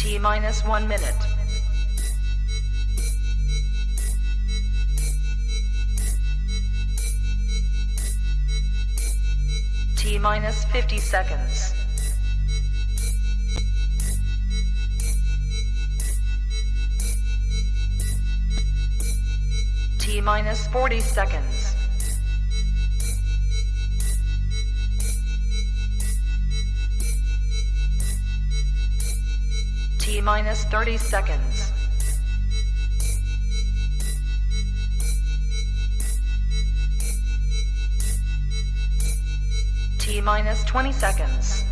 T-minus 1 minute. T-minus 50 seconds. T-minus 40 seconds. T-minus 30 seconds. T-minus 20 seconds.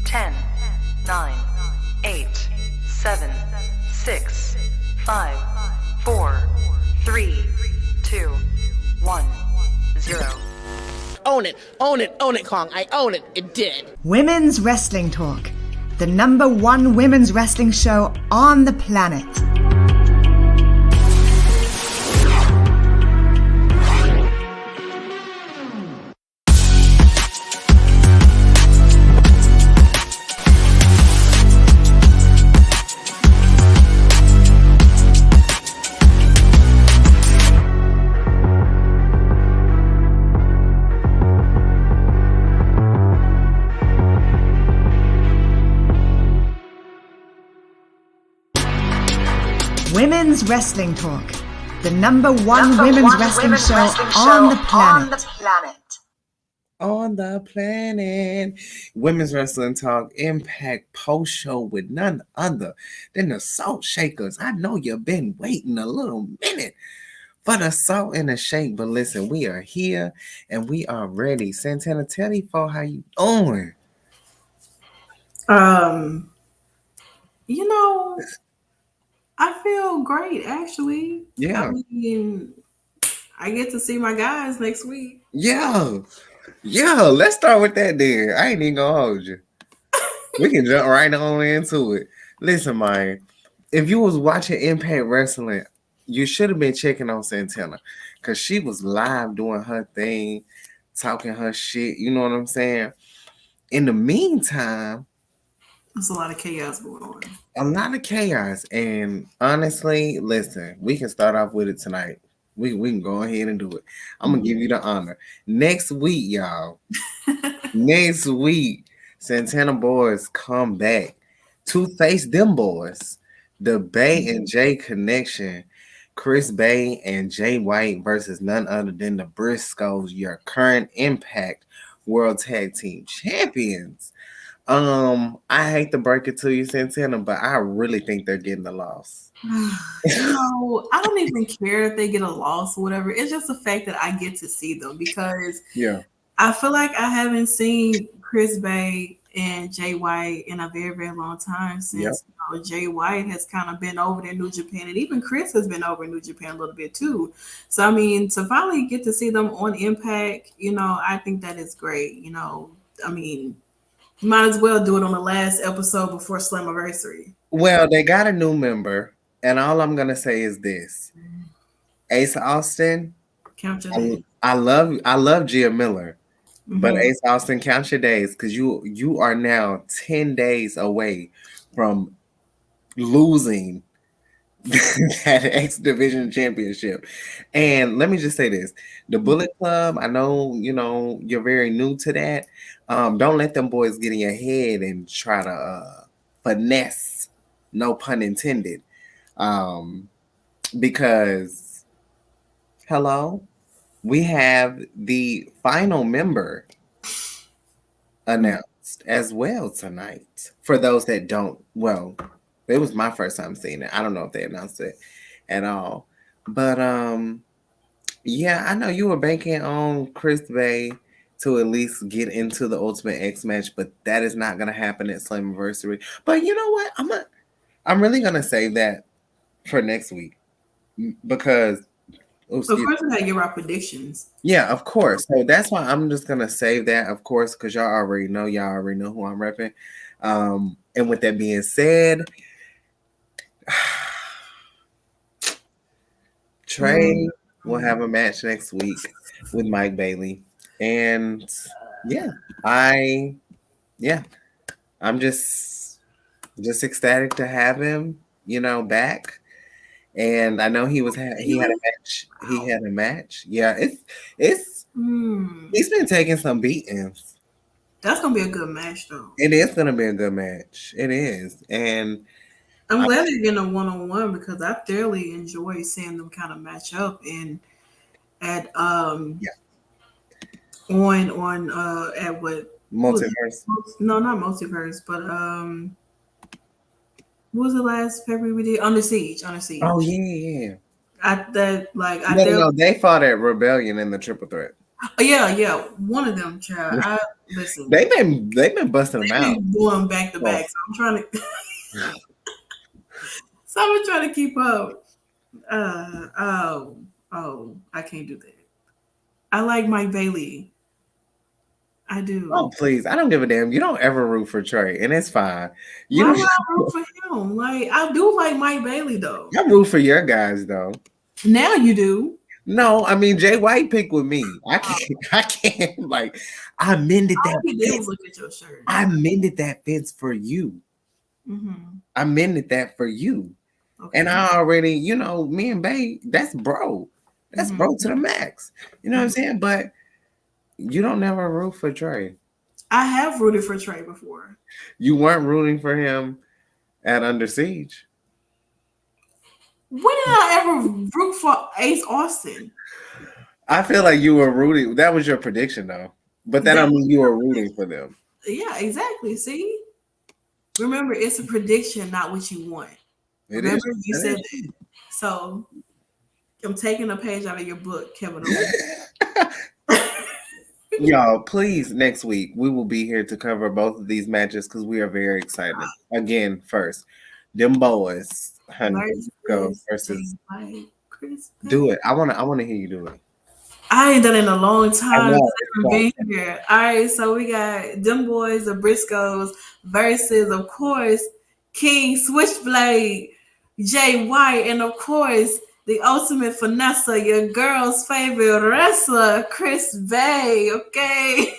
Ten, 9, 8, 7, 6, 5, 4, 3, 2, 1, 0. Own it, Kong. I own it. It did. Women's Wrestling Talk, the #1 women's wrestling show on the planet. Women's Wrestling Talk, the #1 women's wrestling show on the planet. On the planet. Women's Wrestling Talk Impact post show with none other than the Salt Shakkas. I know you've been waiting a little minute for the salt and the shake, but listen, we are here and we are ready. Santana, tell me for how you doing. I feel great, actually. Yeah. I mean, I get to see my guys next week. Yeah. Let's start with that then. I ain't even gonna hold you. We can jump right on into it. Listen, man, if you was watching Impact Wrestling, you should have been checking on Santana because she was live doing her thing, talking her shit. You know what I'm saying? In the meantime, there's a lot of chaos going on. A lot of chaos. And honestly, listen, we can start off with it tonight. We can go ahead and do it. I'm going to give you the honor. Next week, y'all. Next week, Santana boys come back to face them boys. The Bay and Jay connection. Chris Bay and Jay White versus none other than the Briscoes, your current Impact World Tag Team Champions. I hate to break it to you, Santana, but I really think they're getting the loss. I don't even care if they get a loss or whatever. It's just the fact that I get to see them because I feel like I haven't seen Chris Bay and Jay White in a very, very long time since Jay White has kind of been over in New Japan, and even Chris has been over in New Japan a little bit too. So I mean, to finally get to see them on Impact, I think that is great. Might as well do it on the last episode before Slammiversary. Well, they got a new member, and all I'm gonna say is this: Ace Austin. Count your days. I love Gia Miller, but Ace Austin, count your days because you are now 10 days away from losing that X Division Championship. And let me just say this: the Bullet Club. I know you're very new to that. Don't let them boys get in your head and try to finesse, no pun intended, because we have the final member announced as well tonight. For those that don't, it was my first time seeing it. I don't know if they announced it at all, but I know you were banking on Chris Bay to at least get into the Ultimate X match, but that is not going to happen at Slammiversary. But you know what? I'm really going to save that for next week because of course we gotta give our predictions. Yeah, of course. So that's why I'm just going to save that, of course, because y'all already know who I'm repping. And with that being said, Trey We'll have a match next week with Mike Bailey. And I'm just ecstatic to have him, back. And I know he had a match. He had a match. Yeah, it's he's been taking some beatings. That's gonna be a good match, though. It is gonna be a good match. It is, and I'm glad they're getting a 1-on-1 because I thoroughly enjoy seeing them kind of match up and at on at what Multiverse. No, not Multiverse, but what was the last February we did? Under Siege. Oh yeah. They fought at Rebellion in the Triple Threat. Yeah, one of them, child. Listen. They've been busting them out. Going back to back. So I'm trying to I'm trying to keep up. I can't do that. I like Mike Bailey. I do. Oh, please. I don't give a damn. You don't ever root for Trey, and it's fine. Why would I root for him? Like, I do like Mike Bailey, though. I root for your guys, though. Now you do. No, I mean, Jay White picked with me. I can't. Like, I mended that fence. Look at your shirt. I mended that fence for you. Mm-hmm. I mended that for you. Okay. And I already, me and Bay, that's bro. That's bro to the max. You know what I'm saying? But you don't never root for Trey. I have rooted for Trey before. You weren't rooting for him at Under Siege. When did I ever root for Ace Austin? I feel like you were rooting. That was your prediction, though. But that don't mean you were rooting for them. Yeah, exactly. See? Remember, it's a prediction, not what you want. Remember, you said that. So, I'm taking a page out of your book, Kevin. Y'all, please, next week, we will be here to cover both of these matches because we are very excited. Again, first, them boys, honey, go versus. Do it. I want to hear you do it. I ain't done it in a long time. Being here. All right, so we got them boys, the Briscoes, versus, of course, King Switchblade, Jay White, and of course, the ultimate finesse, your girl's favorite wrestler, Chris Bay. Okay.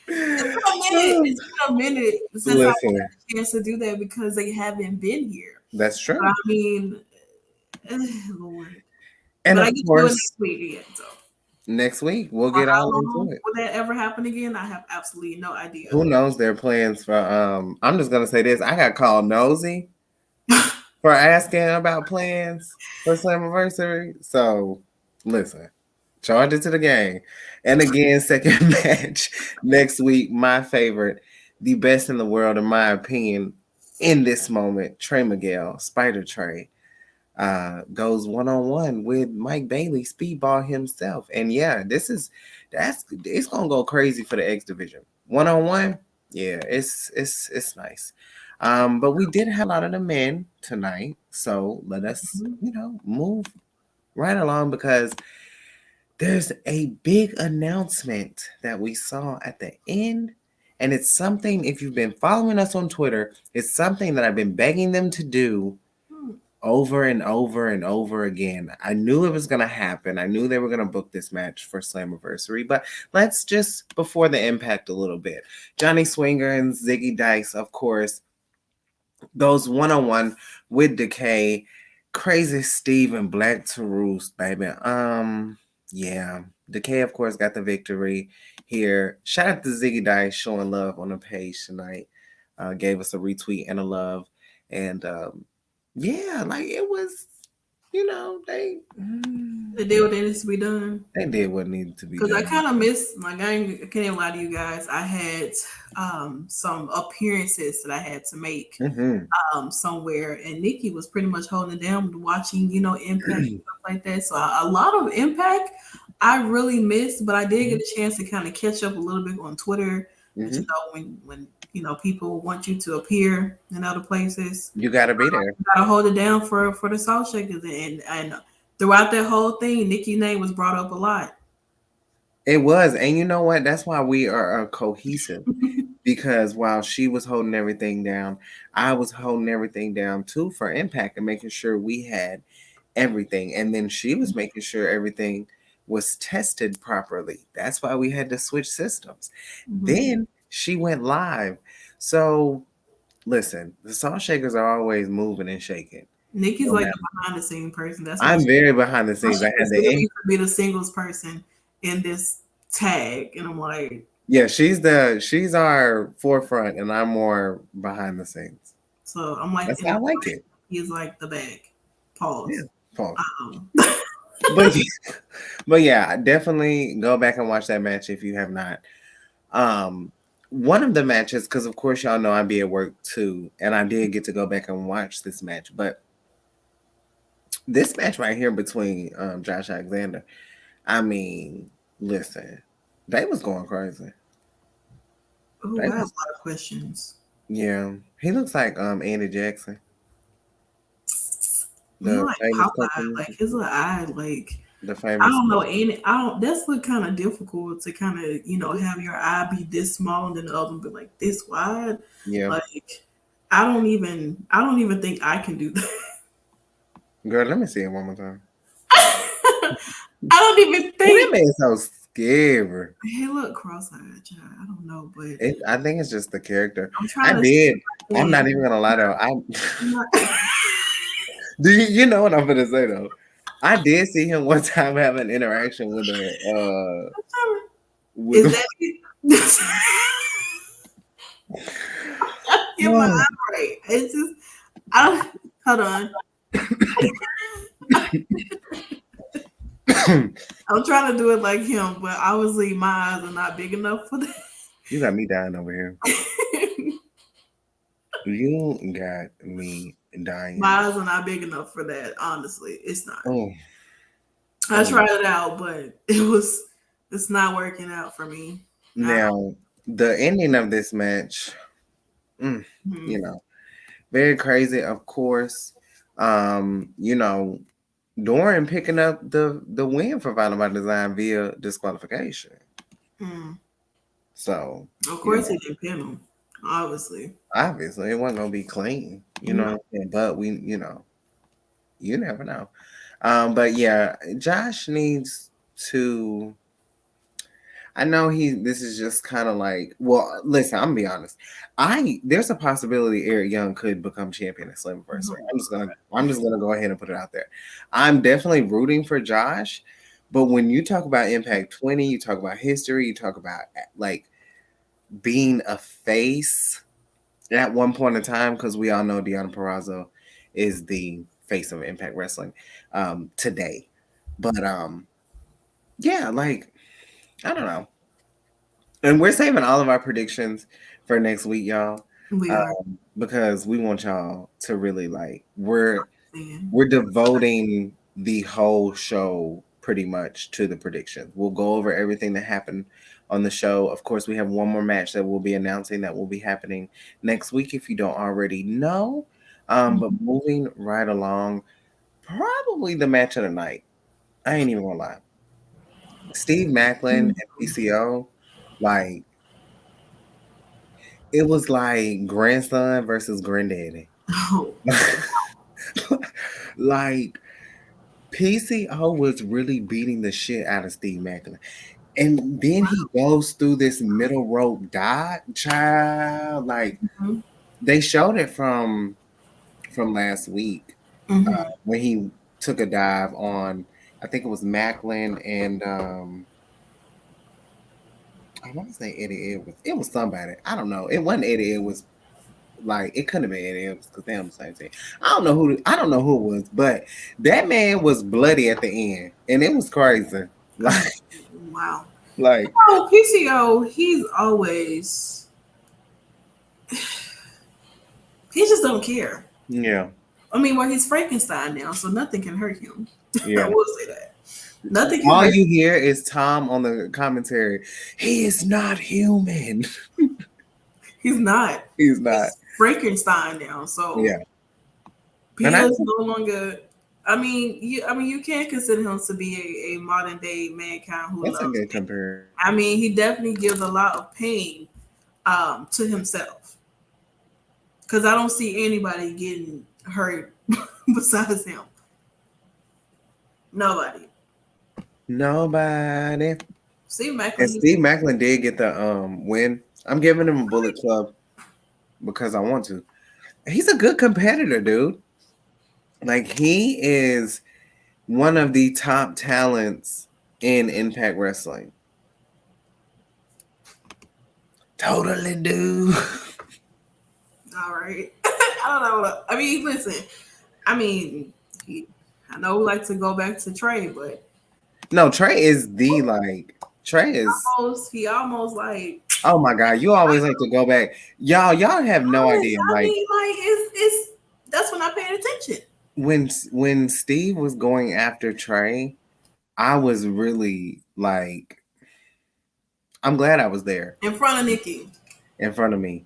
It's been a minute since I had a chance to do that because they haven't been here. That's true. But I mean, Lord. And but of I get course, to do it next week again. So. Next week, we'll get all into it. Will that ever happen again? I have absolutely no idea. Who knows their plans for I'm just gonna say this. I got called nosy for asking about plans for Slammiversary. So listen, charge it to the game. And again, second match next week. My favorite, the best in the world, in my opinion, in this moment, Trey Miguel, Spider Trey, goes 1-on-1 with Mike Bailey, Speedball himself. And yeah, it's gonna go crazy for the X division. 1-on-1, yeah, it's nice. But we did have a lot of the men tonight, so let us move right along because there's a big announcement that we saw at the end. And it's something, if you've been following us on Twitter, it's something that I've been begging them to do over and over and over again. I knew it was going to happen. I knew they were going to book this match for Slammiversary. But let's just, before the impact a little bit. Johnny Swinger and Ziggy Dice, of course, goes 1-on-1 with Decay. Crazy Steve and Black Taurus, baby. Yeah. Decay, of course, got the victory here. Shout out to Ziggy Dice showing love on the page tonight. Gave us a retweet and a love. And yeah, like it was, they did what needed to be done. They did what needed to be done. Because I kind of missed I can't even lie to you guys. I had some appearances that I had to make somewhere, and Nikki was pretty much holding it down, watching, Impact and stuff like that. So a lot of Impact I really missed, but I did get a chance to kind of catch up a little bit on Twitter. But, when people want you to appear in other places, you gotta be there. You gotta hold it down for the Salt Shakkas, and throughout that whole thing, Nikki's name was brought up a lot. It was, and you know what? That's why we are cohesive. Because while she was holding everything down, I was holding everything down too for Impact and making sure we had everything. And then she was making sure everything was tested properly. That's why we had to switch systems. Then she went live. So listen, the Salt Shakers are always moving and shaking. Nikki's like the behind the scene person. That's I'm very behind the scenes. I had to be the singles person in this tag, and I'm like, yeah, she's our forefront, and I'm more behind the scenes. So I'm like, I like it. He's like the bag. Pause. Yeah, pause. But yeah, definitely go back and watch that match if you have not. One of the matches, because of course y'all know I'd be at work too, and I did get to go back and watch this match, but this match right here between Josh Alexander, I mean, listen, they was going crazy. Oh, I have a lot of questions. Yeah, he looks like Andy Jackson. Like Popeye, like his little eye, like the famous. I don't know, that's what kind of difficult to kind of have your eye be this small and then the other one be like this wide. Yeah, like I don't even think I can do that. Girl, let me see it one more time. I don't even think that man's so scary. He look cross-eyed, child. I don't know, but I think it's just the character. I'm not even gonna lie though. Do you know what I'm gonna say though? I did see him one time have an interaction with a. Is that Get my eye right. It's just hold on. I'm trying to do it like him, but obviously my eyes are not big enough for that. You got me dying over here. You got me dying. My eyes are not big enough for that. Honestly, it's not. I tried it out, but it's not working out for me. Now, the ending of this match, very crazy, of course. Doran picking up the win for Violent by Design via disqualification. So of course he didn't pin him. Obviously, it wasn't gonna be clean, but we, you never know. But yeah, Josh needs to. I know this is just kind of like, well, listen, I'm gonna be honest. There's a possibility Eric Young could become champion at Slammiversary. I'm just gonna go ahead and put it out there. I'm definitely rooting for Josh, but when you talk about Impact 20, you talk about history, you talk about like being a face at one point in time, because we all know Deonna Purrazzo is the face of Impact Wrestling today. But yeah, like I don't know. And we're saving all of our predictions for next week, y'all. We are. Because we want y'all to really like we're devoting the whole show pretty much to the predictions. We'll go over everything that happened on the show. Of course, we have one more match that we'll be announcing that will be happening next week if you don't already know. But moving right along, probably the match of the night. I ain't even gonna lie. Steve Maclin and PCO, like it was like grandson versus granddaddy. Oh. Like PCO was really beating the shit out of Steve Maclin. And then he goes through this middle rope dive, child. Like they showed it from last week when he took a dive on, I think it was Maclin and I want to say Eddie Edwards. It was somebody. I don't know. It wasn't Eddie Edwards. Like it couldn't have been Eddie Edwards because they're on the same team. I don't know who it was, but that man was bloody at the end, and it was crazy. Like wow. Like PCO, he's always he just don't care. Yeah. I mean, well, he's Frankenstein now, so nothing can hurt him. Yeah. I will say that. Nothing can All hurt you hear is Tom on the commentary. He is not human. He's not. He's not. He's Frankenstein now. So yeah. He is no longer. I mean, you can't consider him to be a modern day mankind who That's loves a good comparison. I mean, he definitely gives a lot of pain to himself. Because I don't see anybody getting hurt besides him. Nobody. Steve Macklin did get the win. I'm giving him a Bullet Club because I want to. He's a good competitor, dude. Like, he is one of the top talents in Impact Wrestling. Totally, dude. All right. I don't know. I mean, listen. I mean, I know we like to go back to Trey, but no, Trey is he almost like. Oh my God, you always like to go back. Y'all have no idea. I mean, it's that's when I paid attention. When Steve was going after Trey, I was really like, I'm glad I was there. In front of Nikki. In front of me.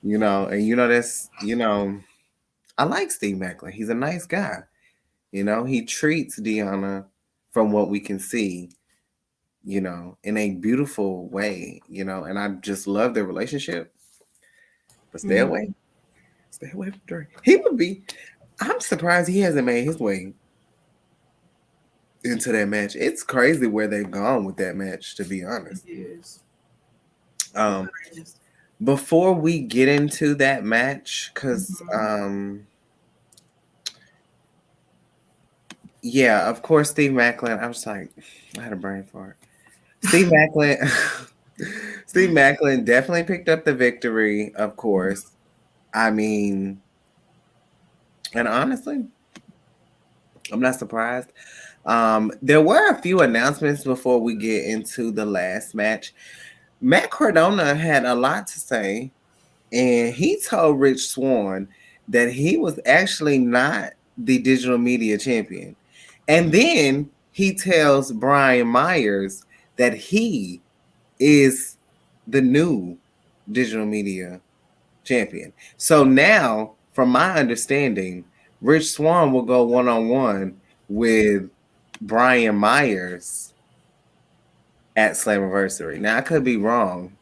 And that's, I like Steve Macklin. He's a nice guy. He treats Deonna, from what we can see, in a beautiful way, and I just love their relationship. But stay away from Drake. I'm surprised he hasn't made his way into that match. It's crazy where they've gone with that match, to be honest. It is. Before we get into that match, because yeah, of course, Steve Macklin. I was like, I had a brain fart. Steve Macklin definitely picked up the victory, of course. I mean, and honestly, I'm not surprised. There were a few announcements before we get into the last match. Matt Cardona had a lot to say, and he told Rich Swann that he was actually not the digital media champion. And then he tells Brian Myers that he is the new digital media champion. So now, from my understanding, Rich Swann will go one-on-one with Brian Myers at Slammiversary. Now, I could be wrong,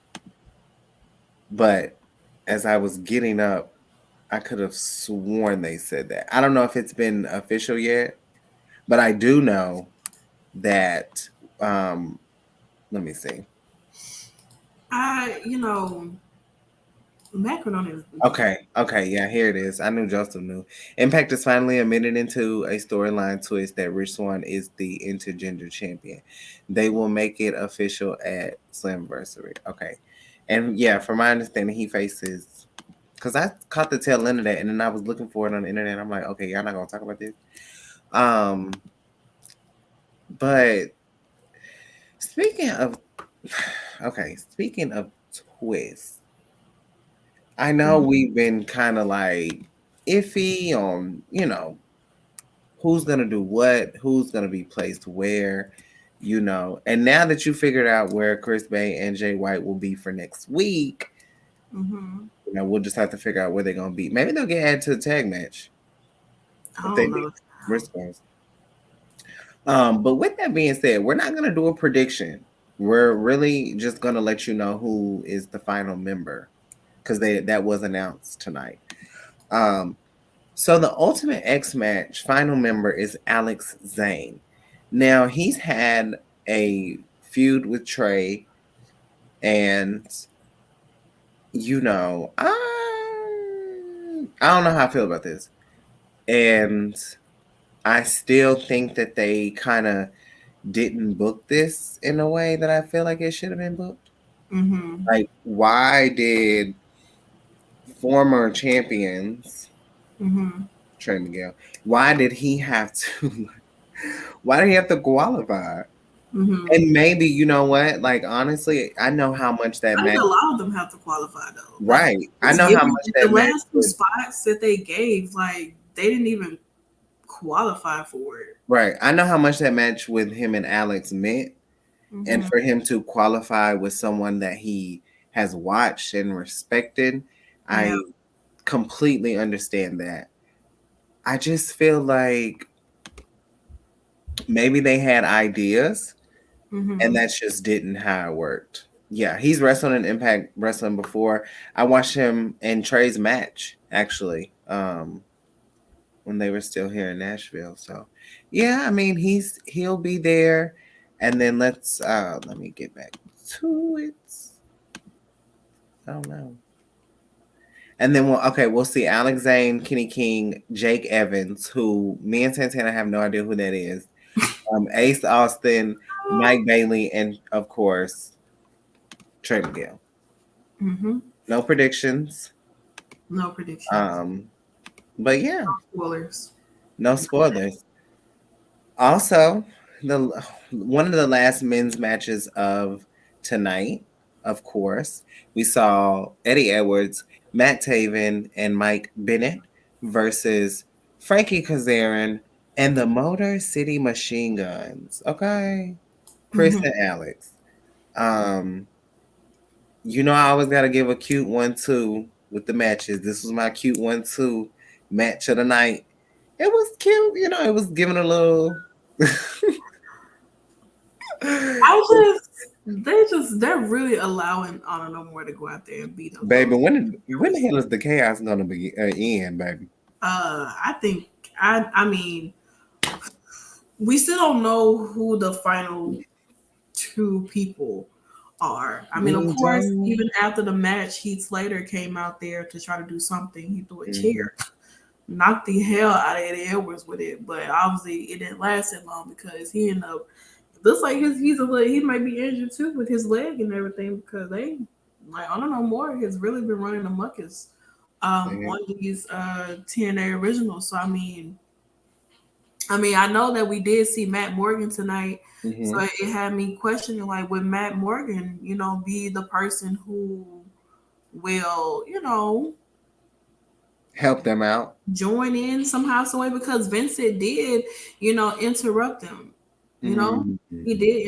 but as I was getting up, I could have sworn they said that. I don't know if it's been official yet, but I do know that, let me see. Macron Okay, yeah, here it is. I knew Joseph knew. Impact is finally admitted into a storyline twist that Rich Swann is the intergender champion. They will make it official at Slammiversary. Okay. And yeah, from my understanding, he faces, because I caught the tail end of that, and then I was looking for it on the internet. I'm like, okay, y'all not gonna talk about this. But speaking of twists, I know we've been kind of like iffy on, who's going to do what, who's going to be placed where, and now that you figured out where Chris Bay and Jay White will be for next week, we'll just have to figure out where they're going to be. Maybe they'll get added to the tag match. I don't know. But with that being said, we're not going to do a prediction. We're really just going to let you know who is the final member, because that was announced tonight. So the Ultimate X match final member is Alex Zane. Now, he's had a feud with Trey, and I don't know how I feel about this. And I still think that they kind of didn't book this in a way that I feel like it should have been booked. Like, why did former champions, Trey Miguel, why did he have to qualify? And maybe, you know what? Like, honestly, I know how much that match. A lot of them have to qualify, though. Right. I know how much that the last two spots that they gave, like, they didn't even qualify for it. Right. I know how much that match with him and Alex meant. And for him to qualify with someone that he has watched and respected, I completely understand that. I just feel like maybe they had ideas, and that just didn't how it worked. Yeah, he's wrestled in Impact Wrestling before. I watched him in Trey's match, actually. when they were still here in Nashville. So yeah, I mean he'll be there. And then let me get back to it. I don't know. And then we'll see Alex Zane, Kenny King, Jake Evans, who me and Santana have no idea who that is. Ace Austin, Mike Bailey, and of course Trey Miguel. Mm-hmm. No predictions. No predictions. But yeah. No spoilers. No spoilers. Also, one of the last men's matches of tonight, of course, we saw Eddie Edwards, Matt Taven, and Mike Bennett versus Frankie Kazarian and the Motor City Machine Guns. Okay. Chris and Alex. You know, I always got to give a cute 1-2 with the matches. This was my cute 1-2 match of the night. It was cute. You know, it was giving a little. They're really allowing Honor No More to go out there and beat them. Baby, when the hell is the chaos gonna be end, baby? I mean, we still don't know who the final two people are. I mean, of course, even after the match, Heath Slater came out there to try to do something. He threw a chair, knocked the hell out of Eddie Edwards with it, but obviously it didn't last that long because he ended up. Looks like he might be injured too with his leg and everything because I don't know more. Has really been running amok on these TNA originals. So I mean, I know that we did see Matt Morgan tonight, so it had me questioning would Matt Morgan, be the person who will, help them out, join in somehow, some way because Vincent did, interrupt him. He did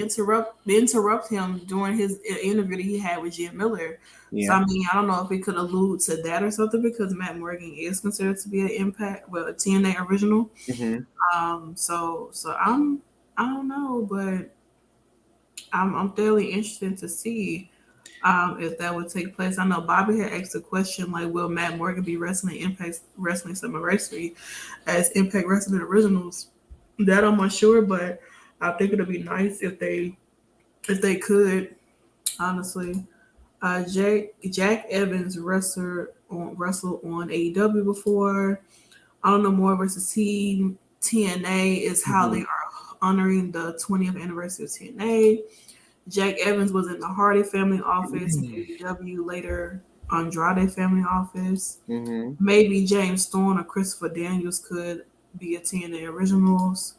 interrupt him during his interview that he had with Jim Miller. Yeah. So I mean, I don't know if we could allude to that or something because Matt Morgan is considered to be a TNA original. So I don't know, but I'm fairly interested to see if that would take place. I know Bobby had asked a question will Matt Morgan be wrestling Impact Wrestling Slammiversary as Impact Wrestling Originals? That I'm unsure, but I think it'd be nice if they could, honestly. Jack Evans wrestled on AEW before. I don't know more versus Team TNA is how they are honoring the 20th anniversary of TNA. Jack Evans was in the Hardy family office in AEW, later Andrade family office. Maybe James Storm or Christopher Daniels could be a TNA originals.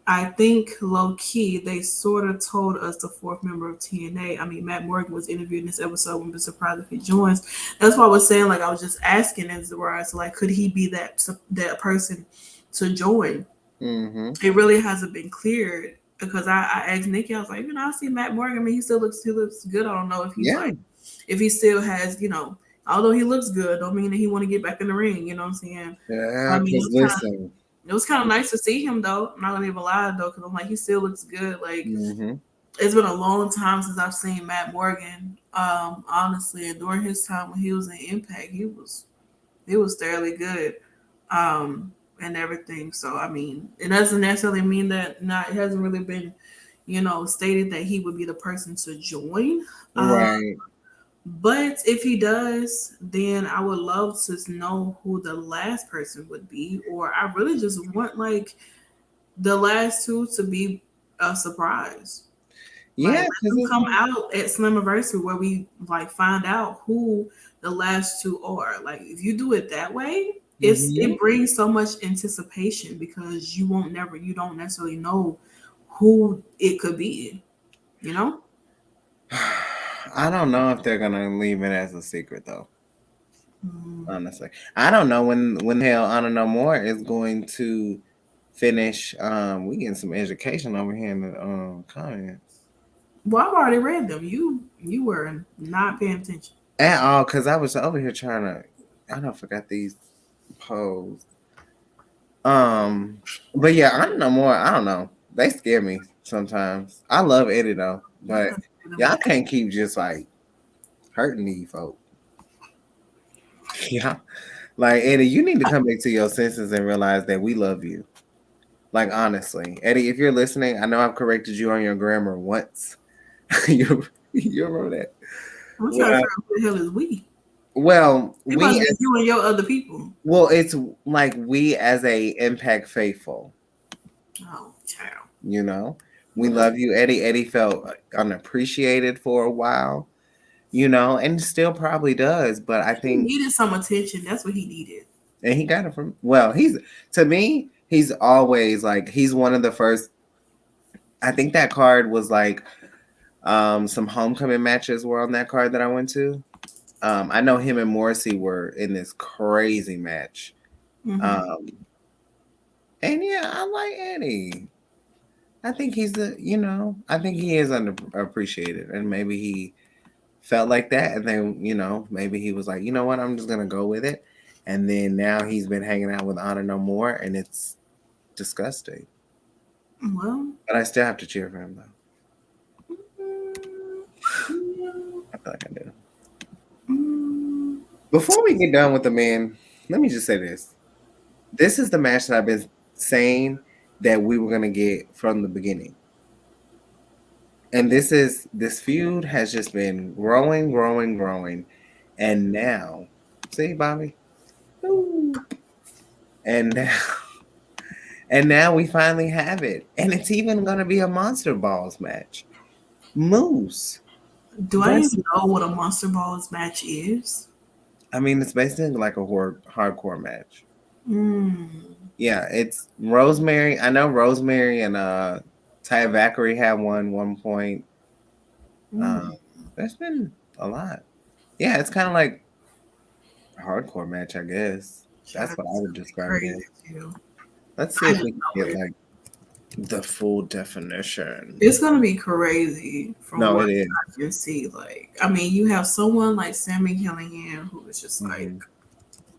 I think low-key, they sort of told us the fourth member of TNA. I mean, Matt Morgan was interviewed in this episode. Wouldn't be surprised if he joins. That's why I was saying, I was just asking as to could he be that person to join? It really hasn't been cleared because I asked Nikki, I was like, I see Matt Morgan. I mean, he looks good. I don't know if he's if he still has, although he looks good, don't mean that he want to get back in the ring. You know what I'm saying? Yeah, I mean, listen. It was kind of nice to see him, though. I'm not going to even lie, though, because I'm he still looks good. It's been a long time since I've seen Matt Morgan, honestly. And during his time when he was in Impact, he was fairly good and everything. So, I mean, it doesn't necessarily mean that it hasn't really been, stated that he would be the person to join. Right. But if he does, then I would love to know who the last person would be. Or I really just want the last two to be a surprise. Yeah, them come out at Slammiversary where we find out who the last two are. If you do it that way, it brings so much anticipation because you don't necessarily know who it could be. I don't know if they're gonna leave it as a secret though. Honestly, I don't know when hell Honor No More is going to finish. We getting some education over here in the comments. Well, I've already read them. You were not paying attention at all because I was over here trying to. I don't forgot these polls. But yeah, Honor No More. I don't know. They scare me sometimes. I love Eddie though, but. Y'all can't keep just hurting these folks. Yeah. Like, Eddie, you need to come back to your senses and realize that we love you. Like, honestly, Eddie, if you're listening, I know I've corrected you on your grammar once. you remember that? I'm trying to figure out who the hell is we. Well, it must be you and your other people. Well, it's like we as a Impact faithful. Oh, child. You know, we love you, Eddie. Eddie felt unappreciated for a while, you know, and still probably does. But I think he needed some attention. That's what he needed. And he got it from, well, to me, he's always like, he's one of the first. I think that card was like some homecoming matches were on that card that I went to. I know him and Morrissey were in this crazy match. Mm-hmm. And yeah, I like Eddie. I think I think he is underappreciated, and maybe he felt like that, and then, maybe he was like, you know what, I'm just gonna go with it, and then now he's been hanging out with Honor No More, and it's disgusting. Well, but I still have to cheer for him though. I feel like I do. Before we get done with the men, let me just say this. This is the match that I've been saying that we were going to get from the beginning. And this feud has just been growing. And now, see, Bobby? Ooh. And now we finally have it. And it's even going to be a Monster Balls match. Moose. Do I even know what a Monster Balls match is? I mean, it's basically like a hardcore match. Yeah, it's Rosemary. I know Rosemary and Taya Valkyrie had one point. There's been a lot. Yeah, it's kind of like a hardcore match, I guess. That's what I would describe it as. Let's see if we can get like the full definition. It's gonna be crazy from what I can see. Like, I mean, you have someone like Sami Callihan who is just like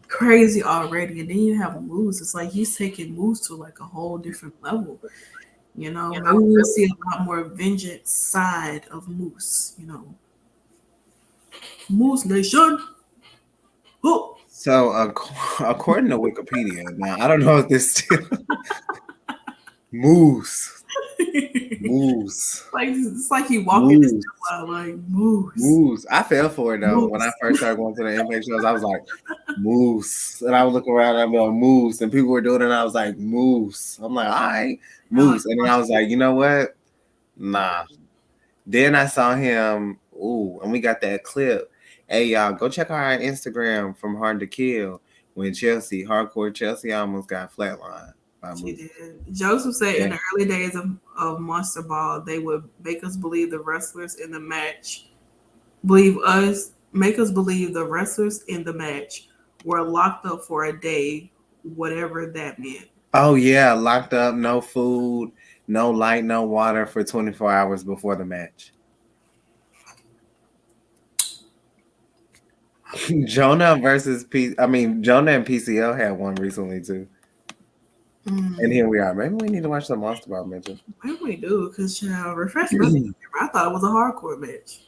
crazy already, and then you have Moose. It's like he's taking Moose to like a whole different level. Maybe we'll see a lot more vengeance side of Moose. Moose Nation. Oh. So according to Wikipedia, now I don't know if this still Moose. Like it's like he walking this out like Moose. I fell for it though. When I first started going to the Impact shows, I was like Moose, and I would look around and I'd be like Moose, and people were doing it, and I was like Moose. I'm like, all right, Moose, and then I was like, you know what? Nah. Then I saw him. And we got that clip. Hey y'all, go check out our Instagram from Hard to Kill when Hardcore Chelsea almost got flatlined. She did. Joseph said in the early days of Monster Ball, they would make us believe the wrestlers in the match, make us believe the wrestlers in the match were locked up for a day, whatever that meant. Oh yeah, locked up, no food, no light, no water for 24 hours before the match. Jonah and PCO had one recently too. And here we are. Maybe we need to watch the Monster Ball matches. Maybe we do, because refresh me. I thought it was a hardcore match.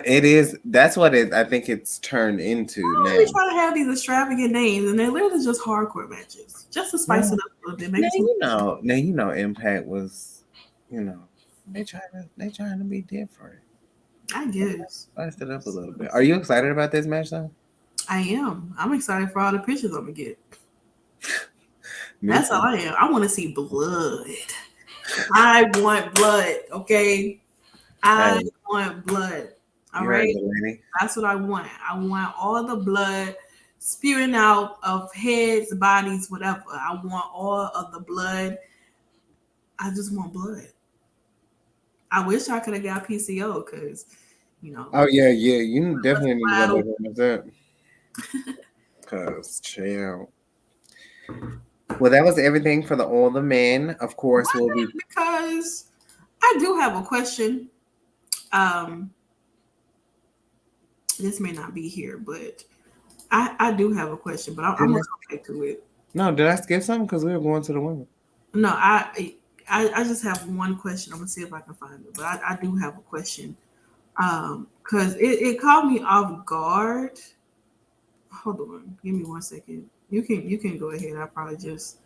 It is. That's what I think it's turned into now. They try to have these extravagant names, and they're literally just hardcore matches, just to spice it up a little bit. Now Impact was, they trying to be different. I guess. Spice it up a little bit. Are you excited about this match though? I am. I'm excited for all the pictures I'm gonna get. That's all I am. I want to see blood. I want blood. Okay, I want blood. All right, that's what I want. I want all the blood spewing out of heads, bodies, whatever. I want all of the blood. I just want blood. I wish I could have got PCO because, Oh yeah. You definitely need to go with that. Because chill. Well, that was everything for all the men. Of course, because I do have a question. This may not be here, but I do have a question. But I'm gonna come back to it. No, did I skip something? Because we were going to the women. No, I just have one question. I'm gonna see if I can find it. But I do have a question. Because it caught me off guard. Hold on, give me 1 second. You can go ahead. I'll probably just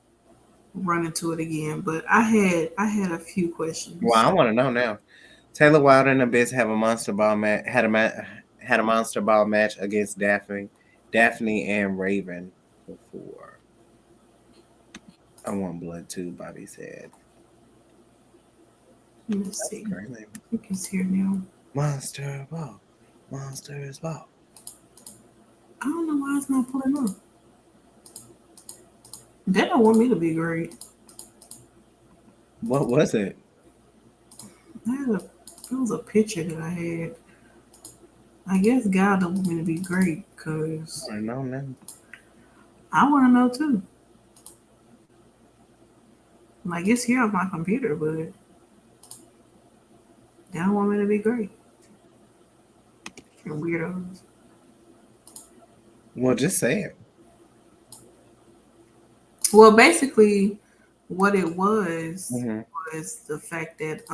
run into it again. But I had a few questions. Well, I want to know now. Taylor Wilder and Abyss have a monster ball match. Had a monster ball match against Daphne and Raven before. I want blood too. Bobby said. Let's see. I think he's here now. Monster ball, monsters ball. I don't know why it's not pulling up. They don't want me to be great. What was it? It was a picture that I had. I guess God don't want me to be great because I know now. I want to know too. Like it's here on my computer, but they don't want me to be great. You're weirdos. Well, just say it. Well, basically, what it was the fact that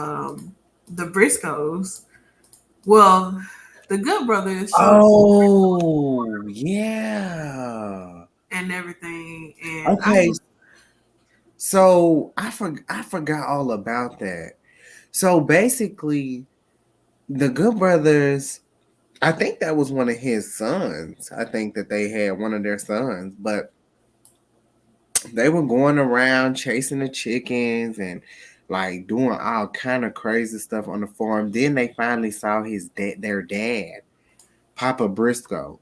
the Briscoes, well, the Good Brothers. Oh, yeah. And everything. And okay. So I forgot all about that. So basically, the Good Brothers, I think that was one of his sons. I think that they had one of their sons, but they were going around chasing the chickens and like doing all kind of crazy stuff on the farm. Then they finally saw their dad, Papa Briscoe.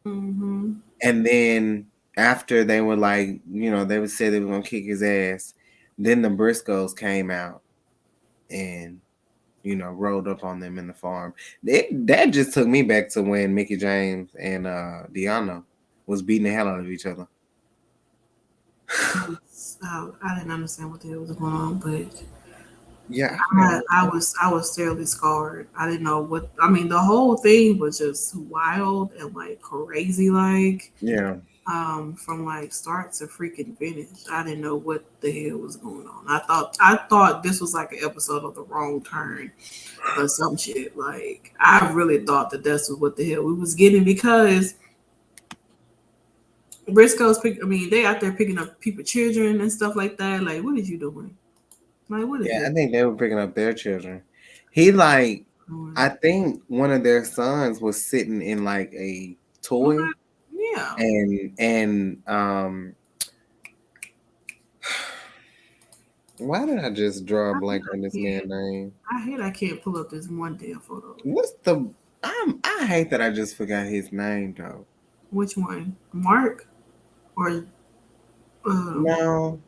Mm-hmm. And then after they were like, they would say they were gonna kick his ass. Then the Briscoes came out and rolled up on them in the farm. That just took me back to when Mickie James and Deonna was beating the hell out of each other. I didn't understand what the hell was going on, but yeah, I was terribly scarred. I didn't know what. I mean, the whole thing was just wild and like crazy, like from like start to freaking finish. I didn't know what the hell was going on. I thought this was like an episode of The Wrong Turn or some shit. Like I really thought that that's what the hell we was getting because Briscoe's they out there picking up people's children and stuff like that. Like, what is you doing? Like, what is it? I think they were picking up their children. I think one of their sons was sitting in like a toy. Yeah. And why did I just draw a blank on this man's name? I can't pull up this one damn photo. I hate that I just forgot his name though. Which one? Mark? Or no.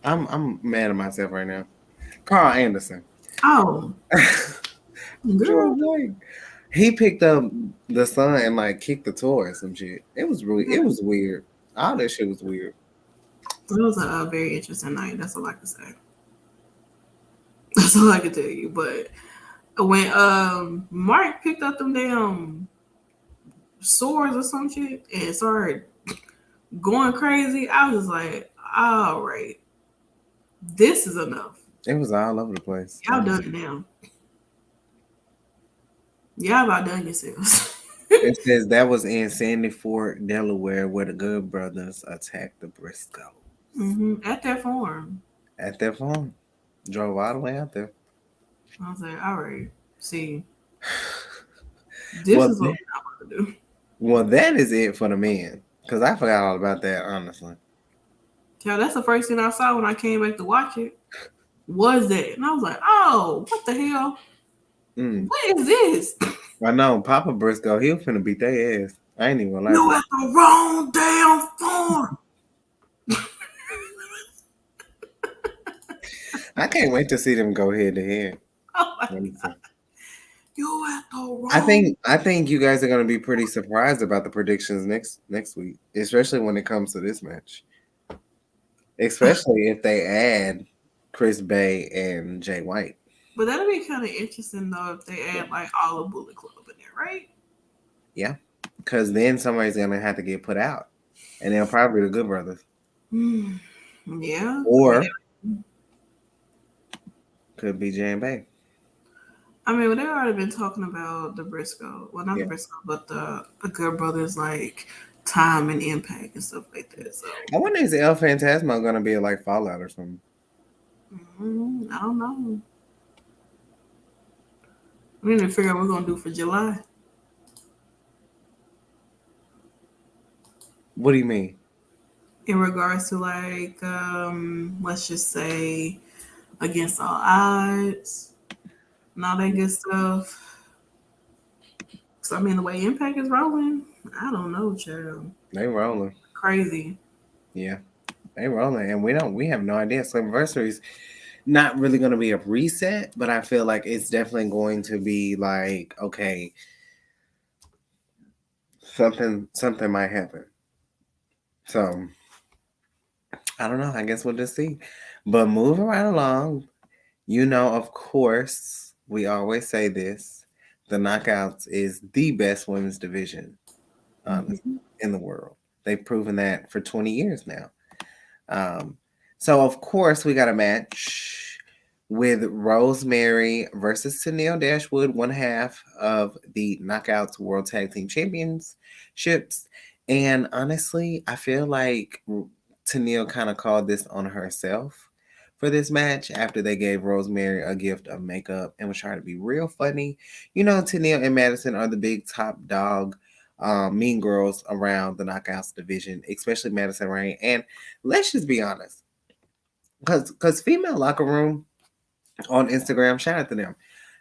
I'm mad at myself right now. Carl Anderson. Oh. Girl. He picked up the son and like kicked the toy or some shit. It was weird. All that shit was weird. It was a very interesting night. That's all I can say. That's all I can tell you. But when Mark picked up them damn swords or some shit and started going crazy, I was like, all right, this is enough. It was all over the place. Y'all done it now. Y'all about done yourselves. It says that was in Sandy Fort, Delaware, where the Good Brothers attacked the Briscoes. Mm-hmm. At their farm. Drove all the way out there. I was like, all right, see. This is what I want to do. Well, that is it for the men. Because I forgot all about that, honestly. Yeah, that's the first thing I saw when I came back to watch it. Was that? And I was like, oh, what the hell? What is this? I know, Papa Briscoe, he was finna beat their ass. I ain't even gonna lie. You at the wrong damn farm. I can't wait to see them go head to head. Oh my God. You at the wrong. I think you guys are gonna be pretty surprised about the predictions next week, especially when it comes to this match. Especially if they add Chris Bay and Jay White. But that'll be kind of interesting though if they add like all of Bullet Club in there, right? Yeah, because then somebody's gonna have to get put out, and they'll probably be the Good Brothers. Yeah. Or could be Jay and Bay. I mean, they've already been talking about the Briscoe. Well, not the Briscoe, but the Good Brothers, like time and Impact and stuff like that. So I wonder, is El Phantasmo gonna be like Fallout or something? I don't know. We need to figure out what we're gonna do for July. What do you mean? In regards to like, let's just say, Against All Odds and all that good stuff. So I mean, the way Impact is rolling, I don't know, child. They rolling crazy. Yeah, they rolling, and we have no idea. Slammiversary is not really going to be a reset, but I feel like it's definitely going to be like, okay, something might happen. So I don't know. I guess we'll just see. But moving right along, of course, we always say this: the Knockouts is the best women's division in the world. They've proven that for 20 years now. So of course we got a match with Rosemary versus Tenille Dashwood, one half of the Knockouts World Tag Team Championships. And honestly, I feel like Tenille kind of called this on herself for this match after they gave Rosemary a gift of makeup and was trying to be real funny. Tenille and Madison are the big top dog mean girls around the Knockouts division, especially Madison Rayne. And let's just be honest, because female locker room on Instagram, shout out to them,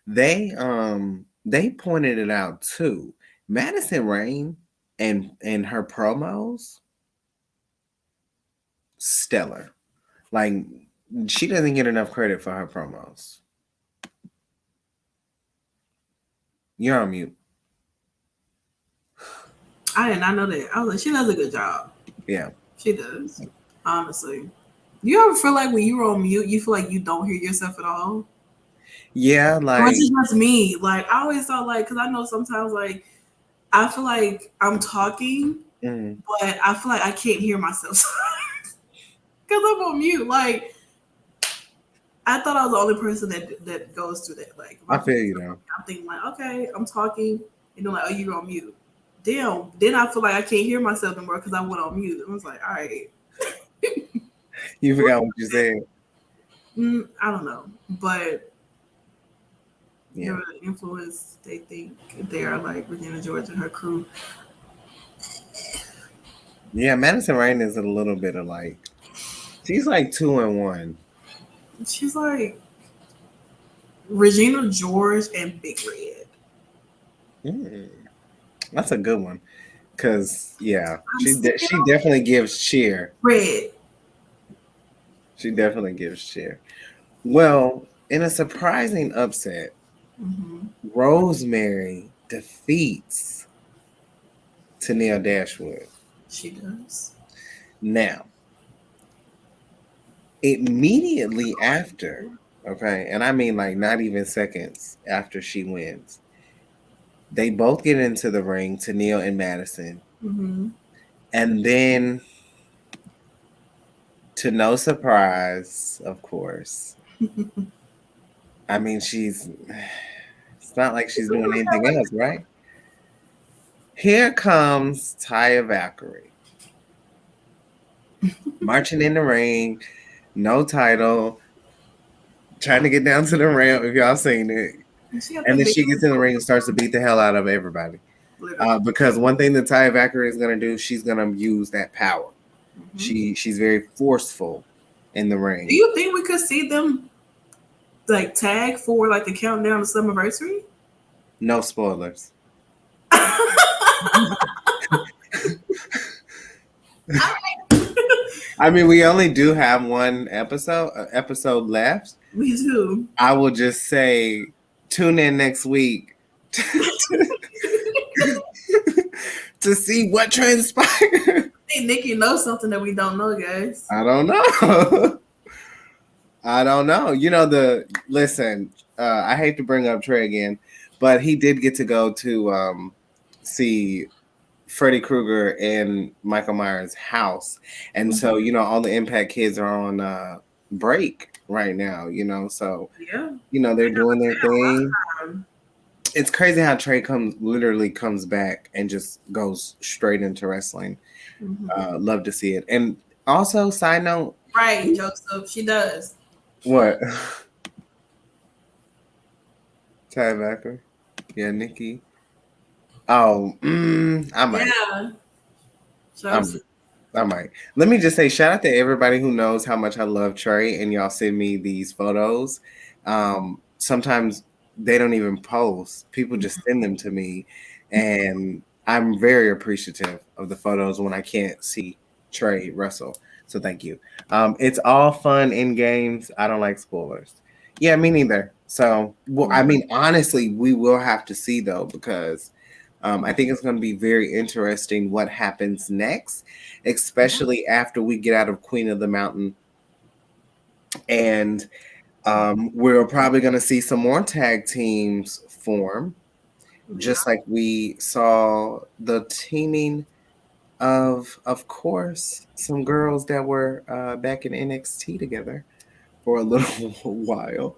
they pointed it out too. Madison Rayne and her promos, stellar. Like, she doesn't get enough credit for her promos. You're on mute. I did not know that. I was like, she does a good job. Yeah. She does. Honestly. You ever feel like when you're on mute, you feel like you don't hear yourself at all? Yeah, like... Or is it just me? Like, I always thought, like, because I know sometimes, like, I feel like I'm talking, but I feel like I can't hear myself. Because I'm on mute. Like, I thought I was the only person that goes through that. Like, I feel you, though. I'm thinking, like, okay, I'm talking. And they're like, oh, you're on mute. Damn. Then I feel like I can't hear myself anymore because I went on mute. I was like, all right. You forgot what you said. I don't know. But yeah, the influence, they think they are like Regina George and her crew. Yeah, Madison Rayne is a little bit of like, she's like 2 in 1. She's like Regina George and Big Red. That's a good one. Because, yeah, she definitely gives cheer. Red. She definitely gives cheer. Well, in a surprising upset, Rosemary defeats Tenille Dashwood. She does. Now, immediately after, okay, and I mean like not even seconds after she wins, they both get into the ring, Tenille and Madison. And then, to no surprise, of course, I mean, it's not like she's doing anything else, right? Here comes Taya Valkyrie. Marching in the ring, no title, trying to get down to the ramp, if y'all seen it. And then she gets in the ring and starts to beat the hell out of everybody. Because one thing that Taya Valkyrie is going to do, she's going to use that power. She's very forceful in the ring. Do you think we could see them like tag for like the countdown to Slammiversary? No spoilers. I mean, we only do have one episode left. Me too. I will just say, tune in next week to see what transpired. Hey, Nikki knows something that we don't know, guys. I don't know. I don't know. Listen, I hate to bring up Trey again, but he did get to go to see Freddy Krueger in Michael Myers' house. And so, all the Impact kids are on break right now, so, they're doing their thing. It's crazy how Trey literally comes back and just goes straight into wrestling. Love to see it. And also, side note, right, Joseph, she does. What? Taya Valkyrie? Yeah, Nikki. Oh, I might. Yeah. Joseph. I might. Let me just say, shout out to everybody who knows how much I love Trey, and y'all send me these photos. Sometimes they don't even post. People just send them to me, and I'm very appreciative of the photos when I can't see Trey wrestle. So thank you. It's all fun in games. I don't like spoilers. Yeah, me neither. So, well, I mean, honestly, we will have to see though, because I think it's going to be very interesting what happens next, especially after we get out of Queen of the Mountain. And we're probably going to see some more tag teams form, just like we saw the teaming of course, some girls that were back in NXT together for a little while.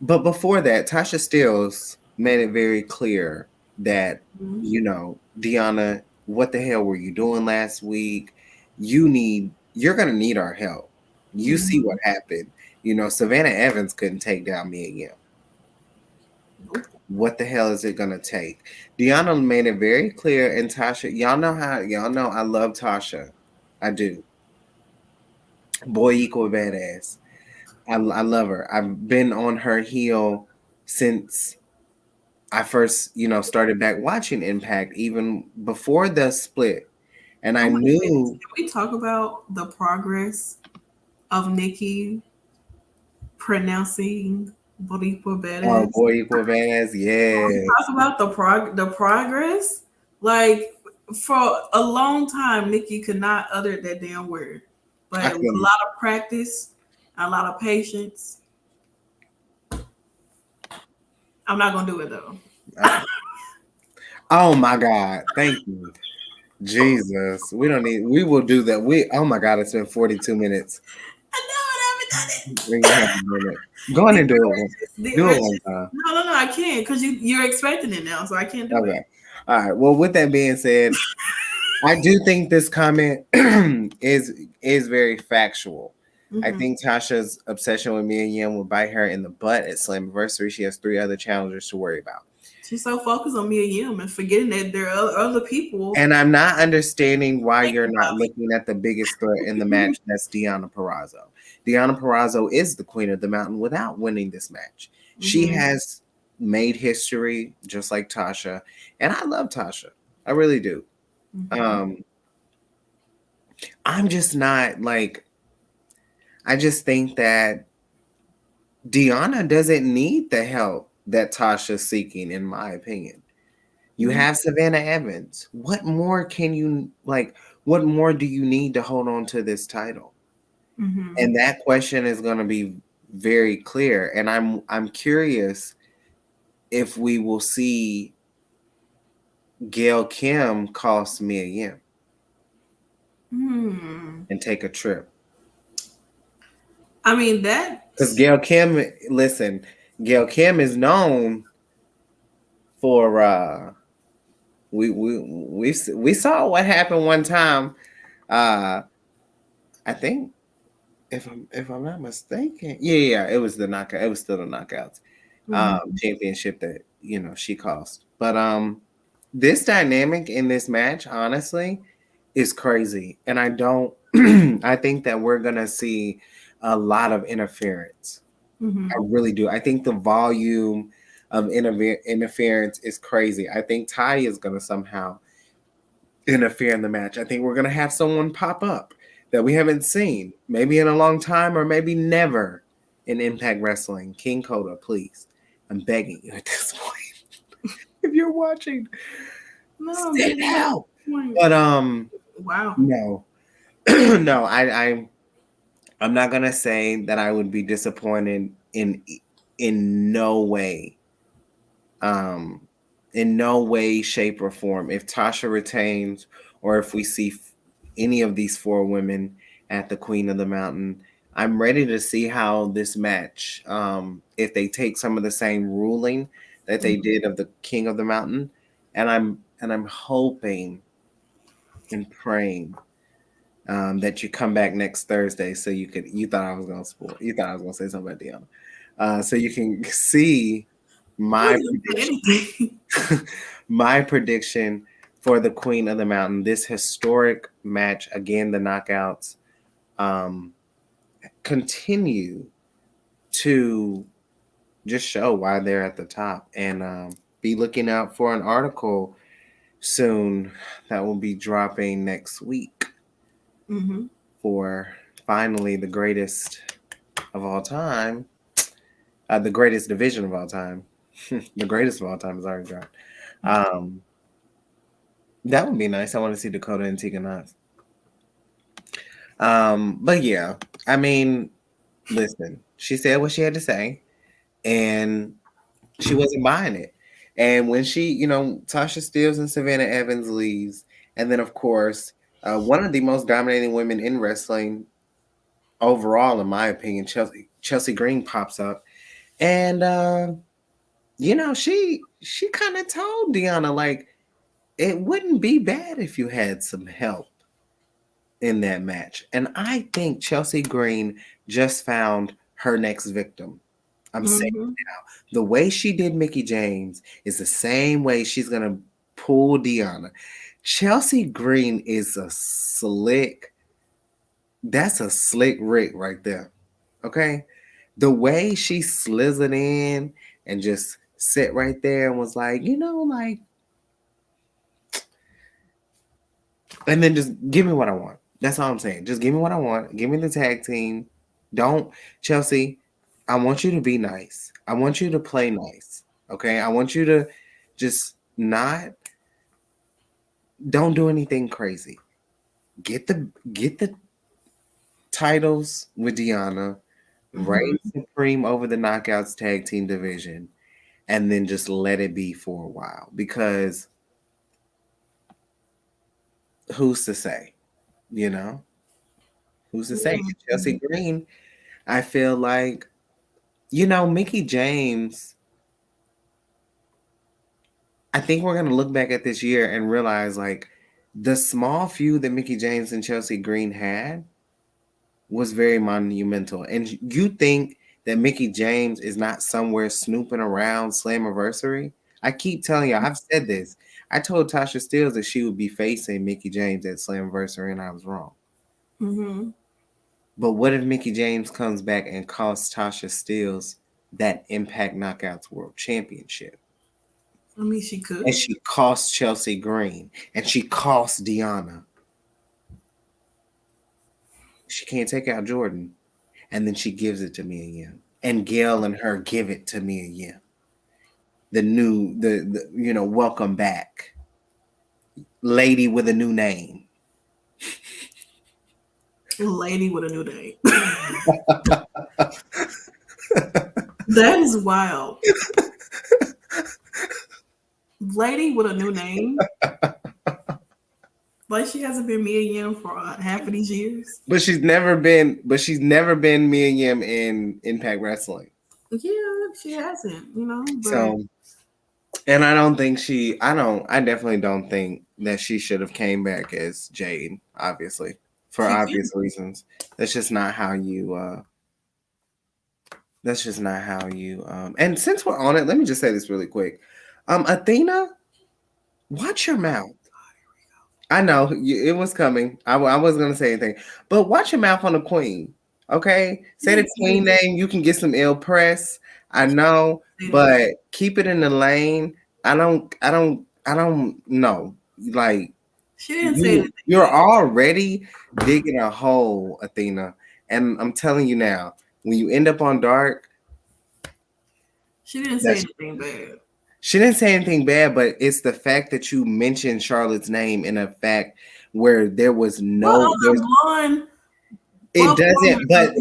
But before that, Tasha Steelz made it very clear that, Deonna, what the hell were you doing last week? You're going to need our help. You see what happened. Savannah Evans couldn't take down Mia Yim. What the hell is it going to take? Deonna made it very clear, and Tasha, y'all know I love Tasha. I do. Boy equal badass. I love her. I've been on her heel since I first, started back watching Impact, even before the split. And I knew. Can we talk about the progress of Nikki pronouncing Boy Equal Badass? Oh, Boy Equal Badass, yeah. Talk about the progress. Like, for a long time, Nikki could not utter that damn word. But with a lot of practice, a lot of patience. I'm not gonna do it though. Oh my God! Thank you, Jesus. We will do that. Oh my God! It's been 42 minutes. I know I haven't done it. We're gonna have to do it. Go on and do it. Do it one time. No, I can't, because you're expecting it now, so I can't do it. All right. Well, with that being said, I do think this comment is very factual. I think Tasha's obsession with Mia Yim will bite her in the butt at Slammiversary. She has 3 other challengers to worry about. She's so focused on Mia Yim and forgetting that there are other people. And I'm not understanding why you're not looking at the biggest threat in the match. That's Deonna Purrazzo. Deonna Purrazzo is the Queen of the Mountain without winning this match. She has made history just like Tasha. And I love Tasha. I really do. I'm just not like, I just think that Deonna doesn't need the help that Tasha's seeking, in my opinion. You have Savannah Evans. What more can you what more do you need to hold on to this title? And that question is going to be very clear. And I'm curious if we will see Gail Kim cost Mia Yim and take a trip. I mean, that because Gail Kim is known for we saw what happened one time. I think if I'm not mistaken, yeah, it was the knockout. It was still the knockouts championship that she cost. But this dynamic in this match, honestly, is crazy, and I don't. I think that we're gonna see a lot of interference. I really do. I think the volume of interference is crazy. I think Ty is going to somehow interfere in the match. I think we're going to have someone pop up that we haven't seen, maybe in a long time or maybe never in Impact Wrestling. King Coda, please. I'm begging you at this point. If you're watching, stand out. But wow. No, no, I'm not gonna say that I would be disappointed in no way, shape, or form if Tasha retains or if we see any of these 4 women at the Queen of the Mountain. I'm ready to see how this match, if they take some of the same ruling that they did of the King of the Mountain, and I'm hoping and praying that you come back next Thursday so you thought I was gonna say something about Deonna, so you can see my my prediction for the Queen of the Mountain, this historic match. Again, the knockouts continue to just show why they're at the top, and be looking out for an article soon that will be dropping next week for finally the greatest of all time, the greatest division of all time. The greatest of all time is already dropped. That would be nice. I want to see Dakota and Tegan Knox. But yeah, I mean, listen, she said what she had to say, and she wasn't buying it. And when she, Tasha Steelz and Savannah Evans leaves, and then of course, one of the most dominating women in wrestling overall, in my opinion, Chelsea Green pops up, and she kind of told Deonna, like, it wouldn't be bad if you had some help in that match. And I think Chelsea Green just found her next victim. I'm saying it now. The way she did Mickie James is the same way she's going to pull Deonna. Chelsea Green is that's a slick Rick right there. Okay? The way she slithered in and just sit right there and was like, and then just give me what I want. That's all I'm saying. Just give me what I want. Give me the tag team. Chelsea, I want you to be nice. I want you to play nice. Okay? I want you to just don't do anything crazy. Get the titles with Deonna, reign supreme over the Knockouts tag team division, and then just let it be for a while. Because who's to say? Who's to say? Chelsea Green, I feel like, Mickie James, I think we're going to look back at this year and realize, like, the small feud that Mickie James and Chelsea Green had was very monumental. And you think that Mickie James is not somewhere snooping around Slammiversary? I keep telling you, I've said this. I told Tasha Steelz that she would be facing Mickie James at Slammiversary, and I was wrong. But what if Mickie James comes back and costs Tasha Steelz that Impact Knockouts World Championship? I mean, she could. And she costs Chelsea Green, and she costs Deonna. She can't take out Jordynne, and then she gives it to Mia Yim, and Gail and her give it to Mia Yim. The welcome back lady with a new name. Lady with a new name. That is wild. Lady with a new name. Like she hasn't been Mia Yim for half of these years. But she's never been Mia Yim in Impact Wrestling. Yeah, she hasn't, But... So, and I definitely don't think that she should have came back as Jade, obviously, for obvious reasons. That's just not how you and since we're on it, let me just say this really quick. Athena, watch your mouth. I know it was coming. I wasn't going to say anything, but watch your mouth on the queen. Okay. Say the queen name. You can get some ill press. I know, but keep it in the lane. I don't know. Like, she didn't say anything. You're already digging a hole, Athena. And I'm telling you now, when you end up on Dark, she didn't say anything bad. She didn't say anything bad, but it's the fact that you mentioned Charlotte's name in a fact where there was no. It doesn't, but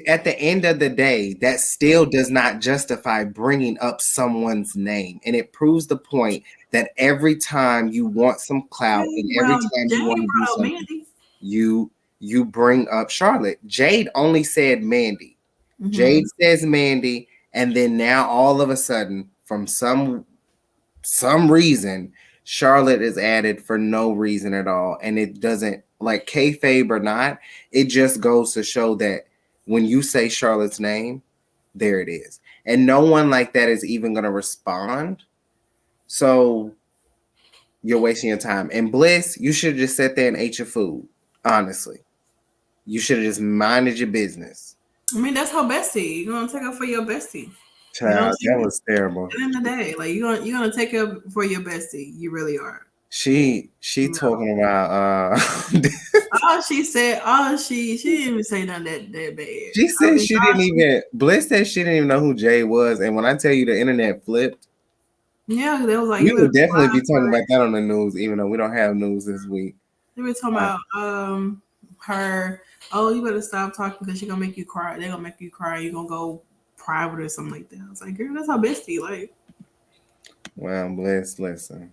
at the end of the day, that still does not justify bringing up someone's name, and it proves the point that every time you want some clout and every time you want to do something, you bring up Charlotte. Jade only said Mandy. Mm-hmm. Jade says Mandy, and then now all of a sudden, from some reason, Charlotte is added for no reason at all. And it doesn't, like kayfabe or not, it just goes to show that when you say Charlotte's name, there it is. And no one like that is even going to respond. So you're wasting your time. And Bliss, you should have just sat there and ate your food. Honestly, you should have just minded your business. I mean, that's her bestie. You're gonna take her for your bestie. Child, that was terrible. At the end of the day, like you're gonna take her for your bestie. You really are. She talking about all she said. She didn't even say nothing that bad. She said she didn't even. Bliss said she didn't even know who Jay was, and when I tell you the internet flipped. Yeah, they was like we would definitely be talking about that on the news, even though we don't have news this week. They were talking about her. Oh, you better stop talking because she's gonna make you cry. They're gonna make you cry. You're gonna go private or something like that. I was like, girl, that's our bestie. Like, well, Bliss, listen.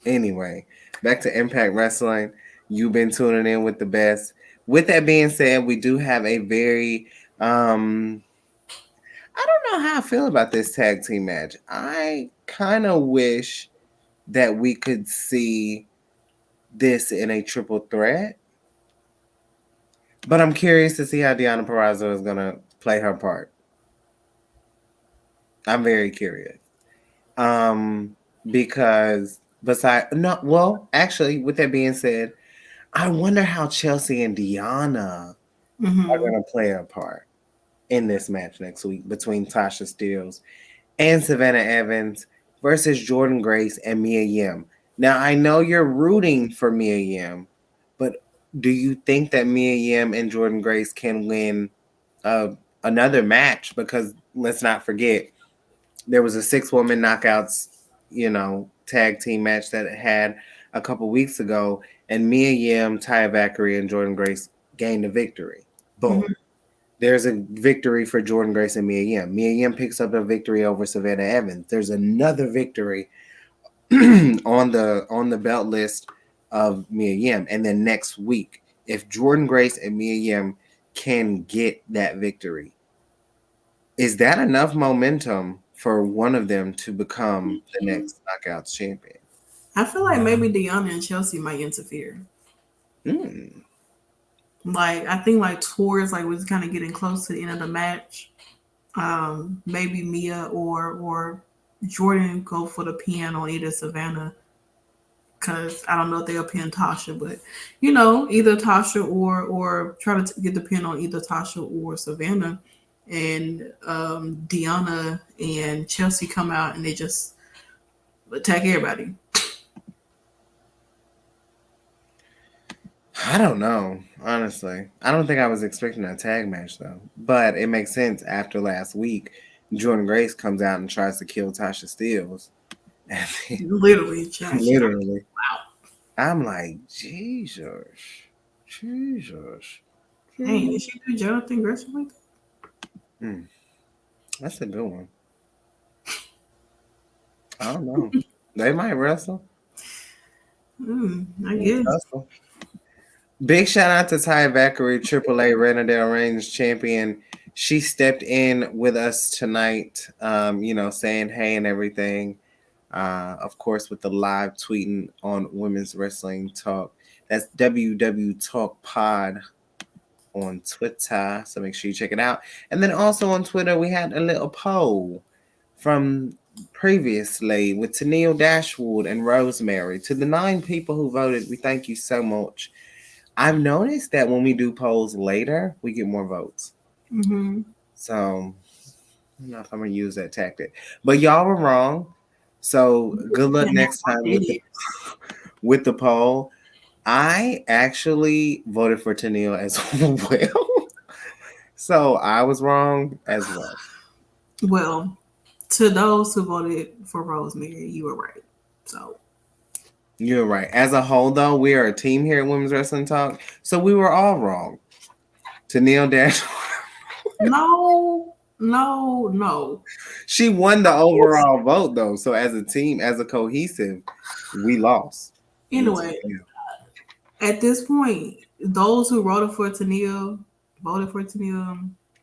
Anyway, back to Impact Wrestling. You've been tuning in with the best. With that being said, we do have a very I don't know how I feel about this tag team match. I kind of wish that we could see this in a triple threat. But I'm curious to see how Deonna Purrazzo is going to play her part. I'm very curious. Because actually, with that being said, I wonder how Chelsea and Deonna are going to play a part in this match next week between Tasha Steelz and Savannah Evans versus Jordynne Grace and Mia Yim. Now, I know you're rooting for Mia Yim, but do you think that Mia Yim and Jordynne Grace can win another match? Because let's not forget, there was a 6-woman knockouts, tag team match that it had a couple weeks ago, and Mia Yim, Taya Valkyrie, and Jordynne Grace gained a victory. Boom. Mm-hmm. There's a victory for Jordynne Grace and Mia Yim. Mia Yim picks up a victory over Savannah Evans. There's another victory on the belt list of Mia Yim. And then next week, if Jordynne Grace and Mia Yim can get that victory, is that enough momentum for one of them to become the next Knockouts champion? I feel like maybe Deonna and Chelsea might interfere. Like, I think towards was kind of getting close to the end of the match. Maybe Mia or Jordynne go for the pin on either Savannah. Because I don't know if they'll pin Tasha, but either Tasha or try to get the pin on either Tasha or Savannah. And Deonna and Chelsea come out and they just attack everybody. I don't know, honestly. I don't think I was expecting a tag match, though. But it makes sense after last week. Jordynne Grace comes out and tries to kill Tasha Steelz. Literally. Wow. I'm like, Jesus. Hey, did she do Jonathan Gresham like that? That's a good one. I don't know. They might wrestle. I guess. Wrestle. Big shout out to Taya Valkyrie, AAA Renadale Reigns champion. She stepped in with us tonight, saying hey and everything. Of course, with the live tweeting on Women's Wrestling Talk. That's WW Talk Pod on Twitter. So make sure you check it out. And then also on Twitter, we had a little poll from previously with Tennille Dashwood and Rosemary. To the 9 people who voted, we thank you so much. I've noticed that when we do polls later, we get more votes. So I don't know if I'm going to use that tactic. But y'all were wrong. So good luck next time with the poll. I actually voted for Tennille as well. So I was wrong as well. Well, to those who voted for Rosemary, you were right. So you're right. As a whole, though, we are a team here at Women's Wrestling Talk. So we were all wrong. Tennille Dash. No. She won the overall vote, though. So as a team, as a cohesive, we lost. Anyway, at this point, those who voted for Tennille,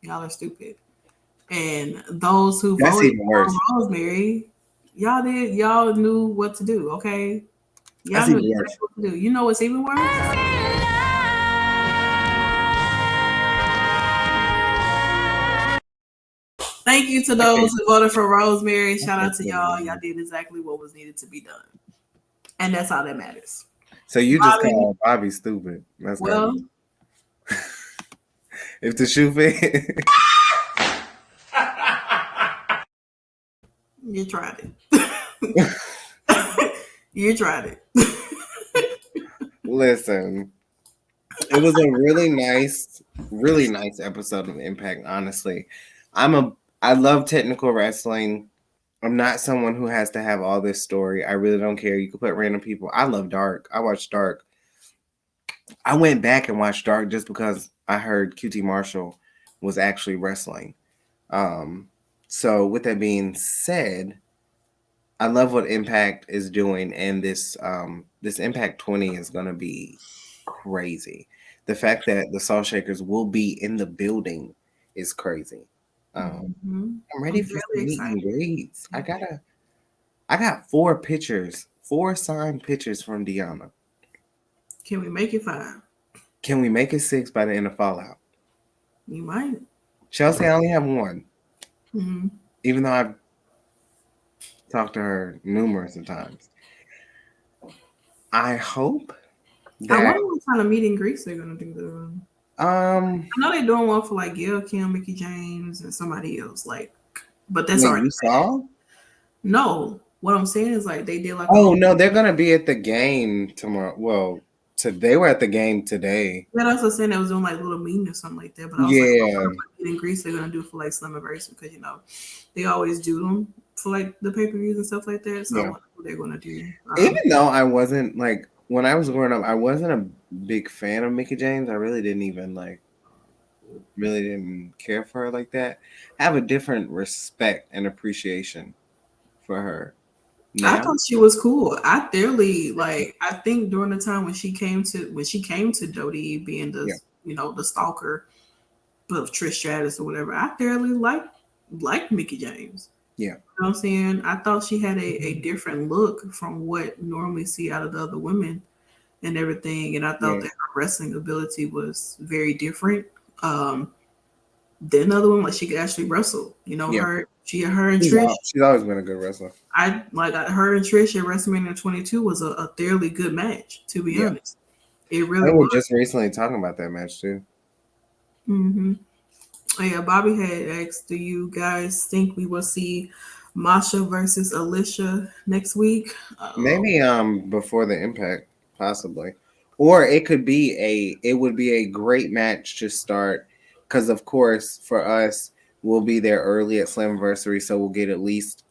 y'all are stupid. And those who That's voted even for worse. Rosemary, y'all knew what to do, okay? Y'all That's knew even exactly worse. what to do. You know what's even worse? Thank you to those who voted for Rosemary. Shout out to y'all. Y'all did exactly what was needed to be done. And that's all that matters. So you just call Bobby stupid. That's well, if the shoe fit. You tried it. You tried it. Listen, it was a really nice episode of Impact, honestly. I love technical wrestling. I'm not someone who has to have all this story. I really don't care. You can put random people. I love Dark. I watched Dark. I went back and watched Dark just because I heard QT Marshall was actually wrestling. So with that being said, I love what Impact is doing, and this Impact 20 is going to be crazy. The fact that the Salt Shakers will be in the building is crazy. I'm ready for some meet and greets. I got 4 signed pictures from Deonna. Can we make it 5? Can we make it 6 by the end of Fallout? You might. Chelsea, I only have 1. Mm-hmm. Even though I've talked to her numerous of times. I hope that I wonder what kind of meet and greets they're gonna do. I know they're doing one for like Gail Kim, Mickey James, and somebody else. Like, but that's already. You saw? No, what I'm saying is like they did like. Oh no, they're gonna be at the game tomorrow. Well, they were at the game today. Yeah, I was saying they was doing like a little meeting or something like that. But I was like, meet and greets they're gonna do for like Slammiversary because they always do them for like the pay-per-views and stuff like that. So I wonder what they're gonna do. Even though I wasn't like when I was growing up, I wasn't a big fan of Mickey James. I really didn't care for her like that. I have a different respect and appreciation for her. Now. I thought she was cool. I think during the time when she came to Dodie being the the stalker of Trish Stratus or whatever, I thoroughly liked Mickey James. Yeah. You know what I'm saying? I thought she had a different look from what normally see out of the other women and everything. And I thought that her wrestling ability was very different. Than other women, like she could actually wrestle. Her and Trish. She's always been a good wrestler. Her and Trish at WrestleMania 22 was a thoroughly good match, to be honest. It really was. We were just recently talking about that match too. Mm-hmm. Oh, yeah, Bobby had asked, do you guys think we will see Masha versus Alicia next week? Maybe before the Impact, possibly. Or it would be a great match to start because of course for us we'll be there early at Slammiversary, so we'll get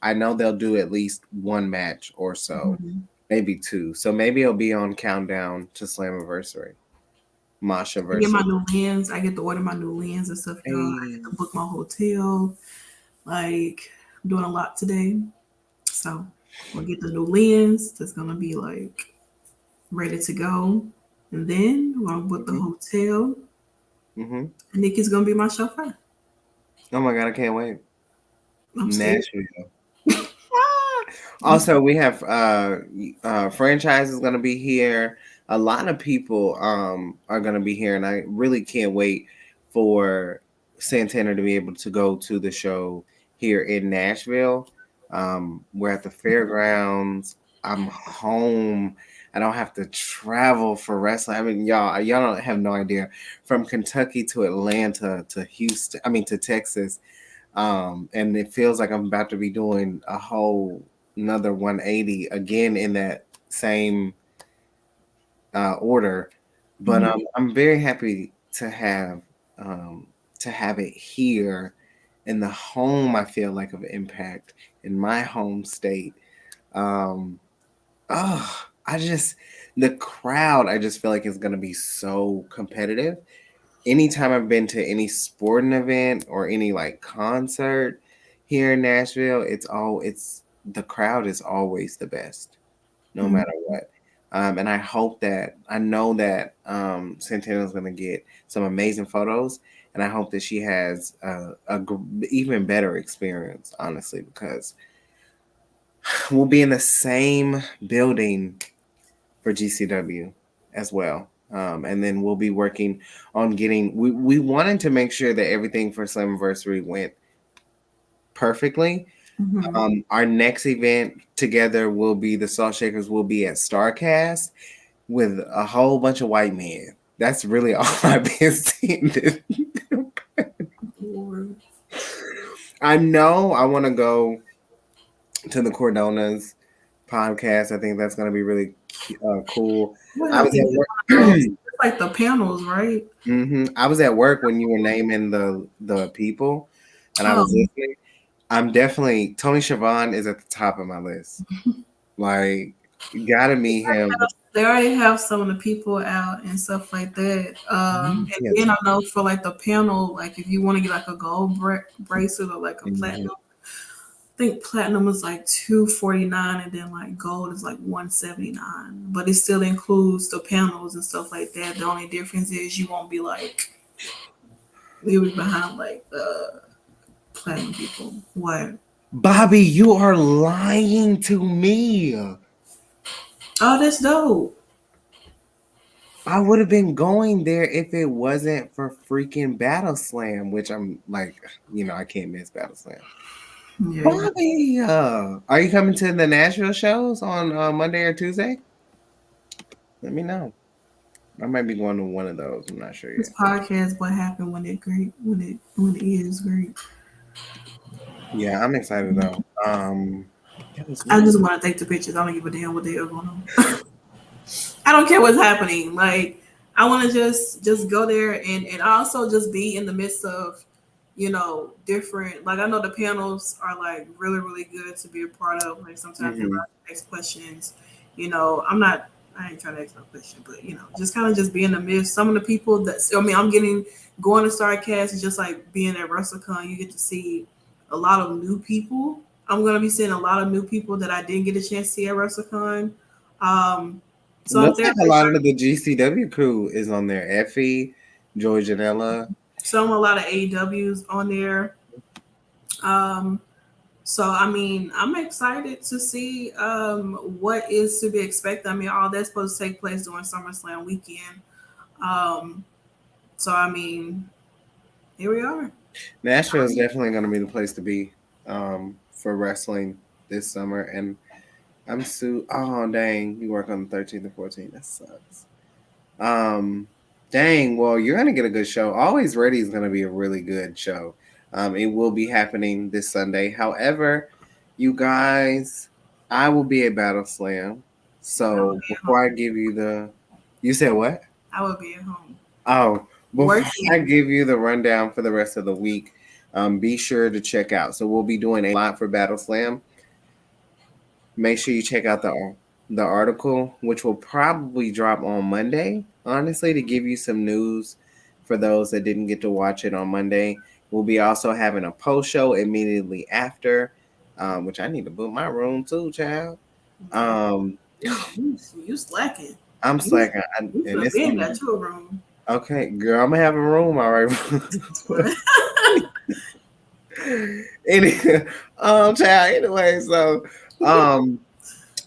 I know they'll do at least 1 match or so, maybe 2. So maybe it'll be on countdown to Slammiversary. Masha versus. I get my new lens. I get to order my new lens and stuff, y'all. I get to book my hotel. Like, I'm doing a lot today. So we'll get the new lens. That's gonna be like ready to go. And then we're gonna book the hotel. And Nikki's gonna be my chauffeur. Oh my god, I can't wait. Nashville. Also, we have franchise is gonna be here. A lot of people are gonna be here, and I really can't wait for Santana to be able to go to the show here in Nashville. We're at the fairgrounds. I'm home. I don't have to travel for wrestling. I mean, y'all don't have no idea. From Kentucky to Atlanta to Houston, to Texas. And it feels like I'm about to be doing a whole another 180 again in that same order. But I'm very happy to have it here in the home, I feel like, of Impact, in my home state. The crowd, I just feel like is going to be so competitive. Anytime I've been to any sporting event or any like concert here in Nashville, the crowd is always the best, no matter what. And I know that Santana is going to get some amazing photos, and I hope that she has even better experience, honestly, because we'll be in the same building for GCW as well. And then we'll be working on getting, we wanted to make sure that everything for Slammiversary went perfectly. Our next event together will be the Salt Shakkas will be at StarCast with a whole bunch of white men. That's really all I've been seeing. I know I want to go to the Cordona's podcast. I think that's going to be really cool. I was at work. Like the panels, right? I was at work when you were naming the people, and I was listening. I'm definitely Tony Schiavone is at the top of my list. Like, you gotta meet him. They already have some of the people out and stuff like that. And then I know for like the panel, like if you want to get like a gold bracelet or like a platinum, I think platinum is like $249 and then like gold is like $179. But it still includes the panels and stuff like that. The only difference is you won't be like you'll be behind like platinum people. What? Bobby, you are lying to me. Oh, that's dope. I would have been going there if it wasn't for freaking Battle Slam, which I'm like, I can't miss Battle Slam. Yeah. Bobby, are you coming to the Nashville shows on Monday or Tuesday? Let me know. I might be going to one of those. I'm not sure yet. This podcast, what happened when it is great. Yeah, I'm excited though. I just want to take the pictures. I don't give a damn what they are going on. I don't care what's happening. Like, I want to just go there and also just be in the midst of, different. Like, I know the panels are like really, really good to be a part of. Like, sometimes they ask questions. I ain't trying to ask no question, but just kind of just be in the midst. Some of the people I'm going to StarCast is just like being at WrestleCon. You get to see a lot of new people. I'm going to be seeing a lot of new people that I didn't get a chance to see at WrestleCon. So looks like a lot of the GCW crew is on there. Effie, Joy Janela. A lot of AEWs on there. So I'm excited to see what is to be expected. All that's supposed to take place during SummerSlam weekend. Here we are. Nashville is definitely going to be the place to be for wrestling this summer, and I'm oh dang, you work on the 13th and 14th. That sucks. Dang, well, you're gonna get a good show. Always Ready is gonna be a really good show. It will be happening this Sunday. However, you guys, I will be at Battle Slam. So before I give you you said what? I will be at home. Oh, before I give you the rundown for the rest of the week, be sure to check out. So we'll be doing a lot for Battle Slam. Make sure you check out the article, which will probably drop on Monday, honestly, to give you some news for those that didn't get to watch it on Monday. We'll be also having a post show immediately after, which I need to book my room too, child. You slacking. I'm slacking. You got your room. Okay, girl, I'm gonna have a room, all right. Anyway, so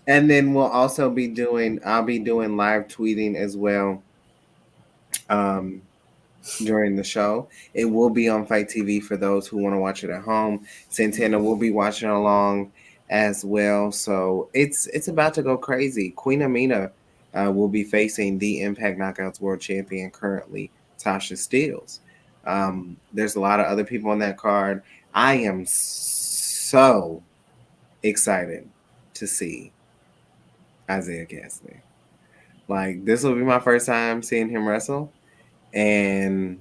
and then I'll be doing live tweeting as well during the show. It will be on Fight TV for those who want to watch it at home. Santana will be watching along as well. So it's about to go crazy. Queen Amina will be facing the Impact Knockouts World Champion currently, Tasha Steelz. There's a lot of other people on that card. I am so excited to see Isaiah Cassidy. Like, this will be my first time seeing him wrestle, and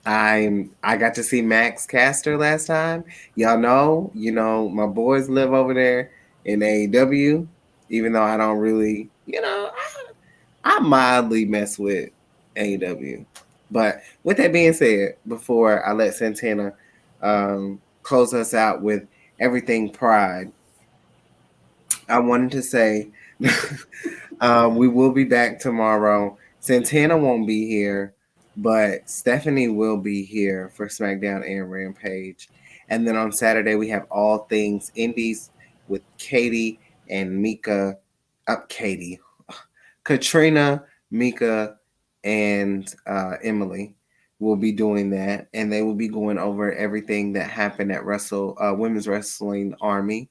I got to see Max Caster last time. Y'all know, my boys live over there in AEW, even though I don't really, I mildly mess with AEW. But with that being said, before I let Santana close us out with everything Pride, I wanted to say We will be back tomorrow. Santana won't be here, but Stephanie will be here for SmackDown and Rampage. And then on Saturday, we have All Things Indies with Katie and Mika. Katrina, Mika, and Emily will be doing that. And they will be going over everything that happened at Women's Wrestling Army.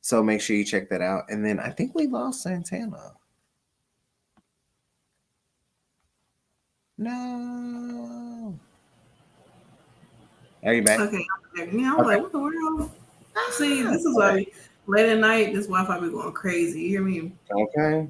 So make sure you check that out. And then I think we lost Santana. No. Are you back? Okay. Yeah, I'm like, what the world? See, this is why late at night, this Wi-Fi be going crazy. You hear me? Okay.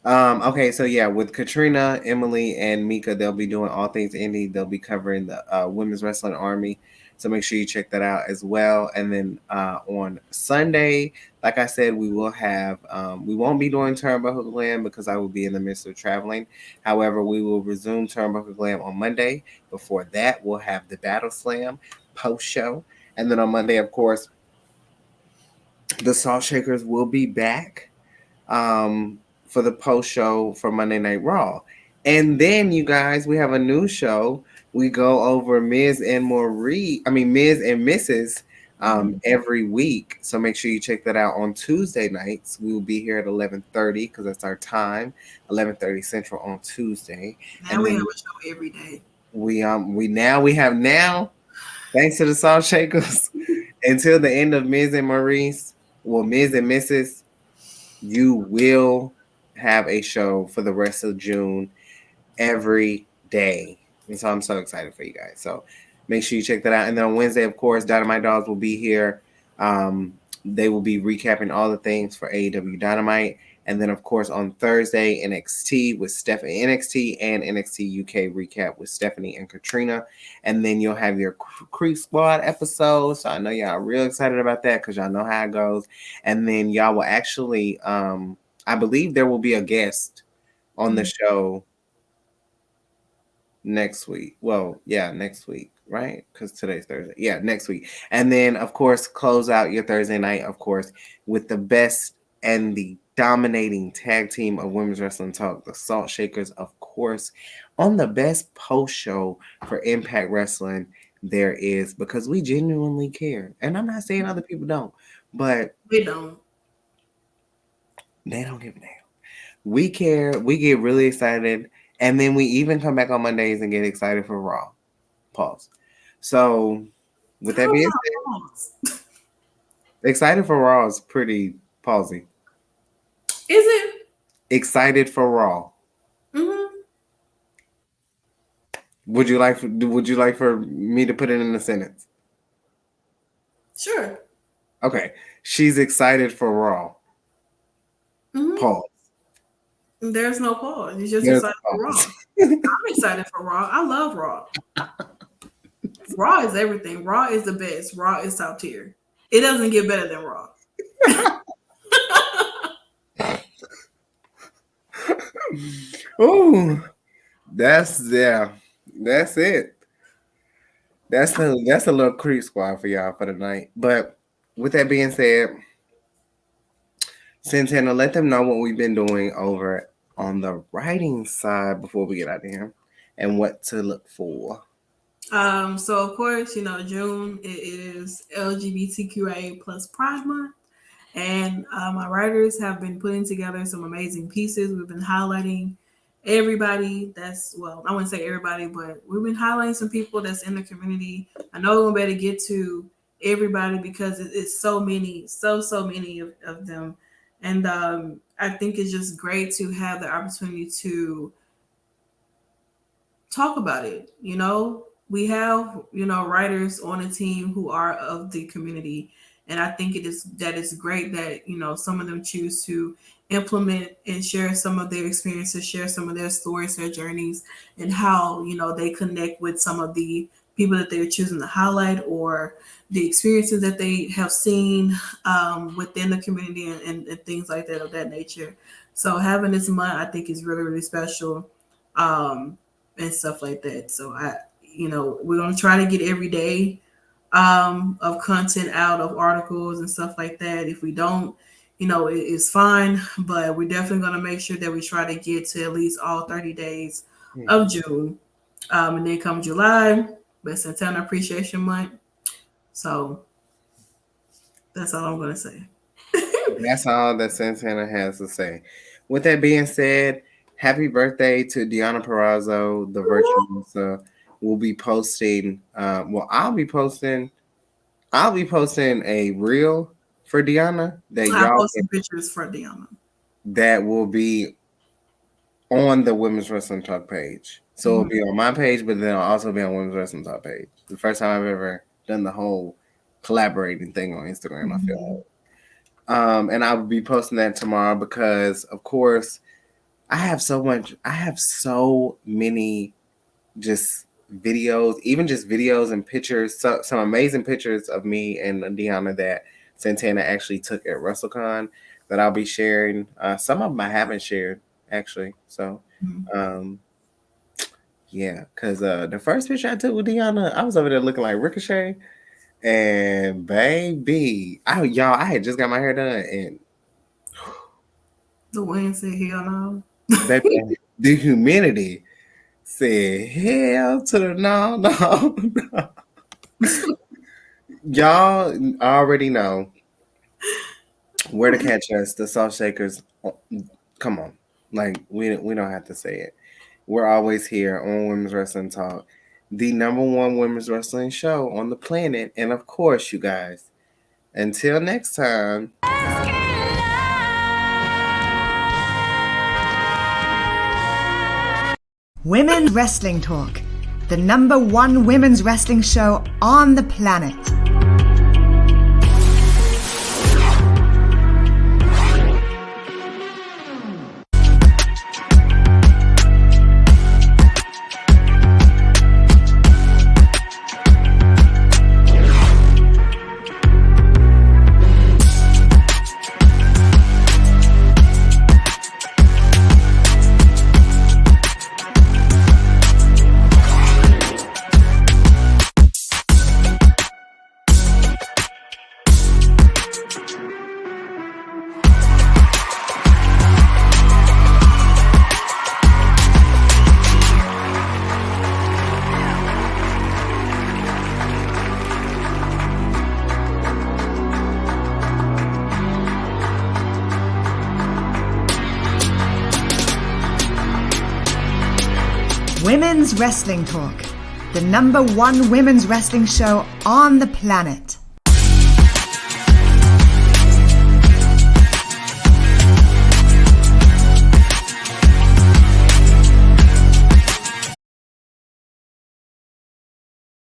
Okay, so yeah, with Katrina, Emily, and Mika, they'll be doing All Things Indie. They'll be covering the Women's Wrestling Army. So make sure you check that out as well. And then on Sunday, like I said, we will have, we won't be doing Turnbuckle Glam because I will be in the midst of traveling. However, we will resume Turnbuckle Glam on Monday. Before that, we'll have the Battle Slam post show. And then on Monday, of course, the Salt Shakers will be back for the post show for Monday Night Raw. And then, you guys, we have a new show. We go over Miz and Mrs. Every week. So make sure you check that out on Tuesday nights. We will be here at 11:30 because that's our time, 11:30 Central on Tuesday. Now we have a show every day. We have thanks to the Salt Shakers, until the end of Miz and Maurice, Miz and Mrs., you will have a show for the rest of June every day. And so I'm so excited for you guys. So make sure you check that out. And then on Wednesday, of course, Dynamite Dolls will be here. They will be recapping all the things for AEW Dynamite. And then, of course, on Thursday, NXT with Stephanie, NXT and NXT UK recap with Stephanie and Katrina. And then you'll have your Creep Squad episode. So I know y'all are real excited about that because y'all know how it goes. And then y'all will actually, I believe there will be a guest on the show next week. Well, yeah, next week, right? Because today's Thursday. Yeah, next week. And then, of course, close out your Thursday night, of course, with the best and the dominating tag team of women's wrestling talk, the Salt Shakers, of course, on the best post show for Impact Wrestling there is, because we genuinely care. And I'm not saying other people don't, but we don't. They don't give a damn. We care. We get really excited. And then we even come back on Mondays and get excited for Raw. Pause. So, with that being said, excited for Raw is pretty palsy. Is it? Excited for Raw. Mm-hmm. Would you like for me to put it in a sentence? Sure. Okay. She's excited for Raw. Mm-hmm. Pause. There's no pause. You're just excited for Raw. I'm excited for Raw. I love Raw. Raw is everything. Raw is the best. Raw is top tier. It doesn't get better than Raw. Ooh, that's it. That's a little Creep Squad for y'all for the night. But with that being said, Santana, let them know what we've been doing over on the writing side before we get out of here and what to look for. So of course, June it is LGBTQIA plus Pride Month. And my writers have been putting together some amazing pieces. We've been highlighting everybody I wouldn't say everybody, but we've been highlighting some people that's in the community. I know we're going to get to everybody because it's so many, so many of them. And I think it's just great to have the opportunity to talk about it. We have, writers on a team who are of the community. And I think that is great that, some of them choose to implement and share some of their experiences, share some of their stories, their journeys, and how, they connect with some of the people that they're choosing to highlight or the experiences that they have seen within the community and things like that of that nature. So having this month, I think is really, really special and stuff like that. So we're going to try to get every day of content out of articles and stuff like that. If we don't it's fine, but we're definitely going to make sure that we try to get to at least all 30 days of June. And then come July, but Santana Appreciation Month. So that's all I'm going to say. That's all that Santana has to say. With that being said, happy birthday to Deonna Purrazzo, the virtuosa. We'll be posting. I'll be posting a reel for Deonna that I'll post some pictures for Deonna. That will be on the Women's Wrestling Talk page. So it'll be on my page, but then it'll also be on Women's Wrestling Talk page. The first time I've ever done the whole collaborating thing on Instagram, I feel. And I'll be posting that tomorrow because, of course, I have so many just videos, even just videos and pictures, some amazing pictures of me and Deonna that Santana actually took at WrestleCon that I'll be sharing. Some of them I haven't shared, actually. So, yeah, because the first picture I took with Deonna, I was over there looking like Ricochet. And baby, I had just got my hair done, and the wind said hell no. Baby, the humidity said hell to the no. Y'all already know where to catch us. The Salt Shakkas. Come on, like we don't have to say it. We're always here on Women's Wrestling Talk, the #1 women's wrestling show on the planet. And of course, you guys, until next time. Women's Wrestling Talk, the #1 women's wrestling show on the planet. Women's Wrestling Talk, the #1 women's wrestling show on the planet.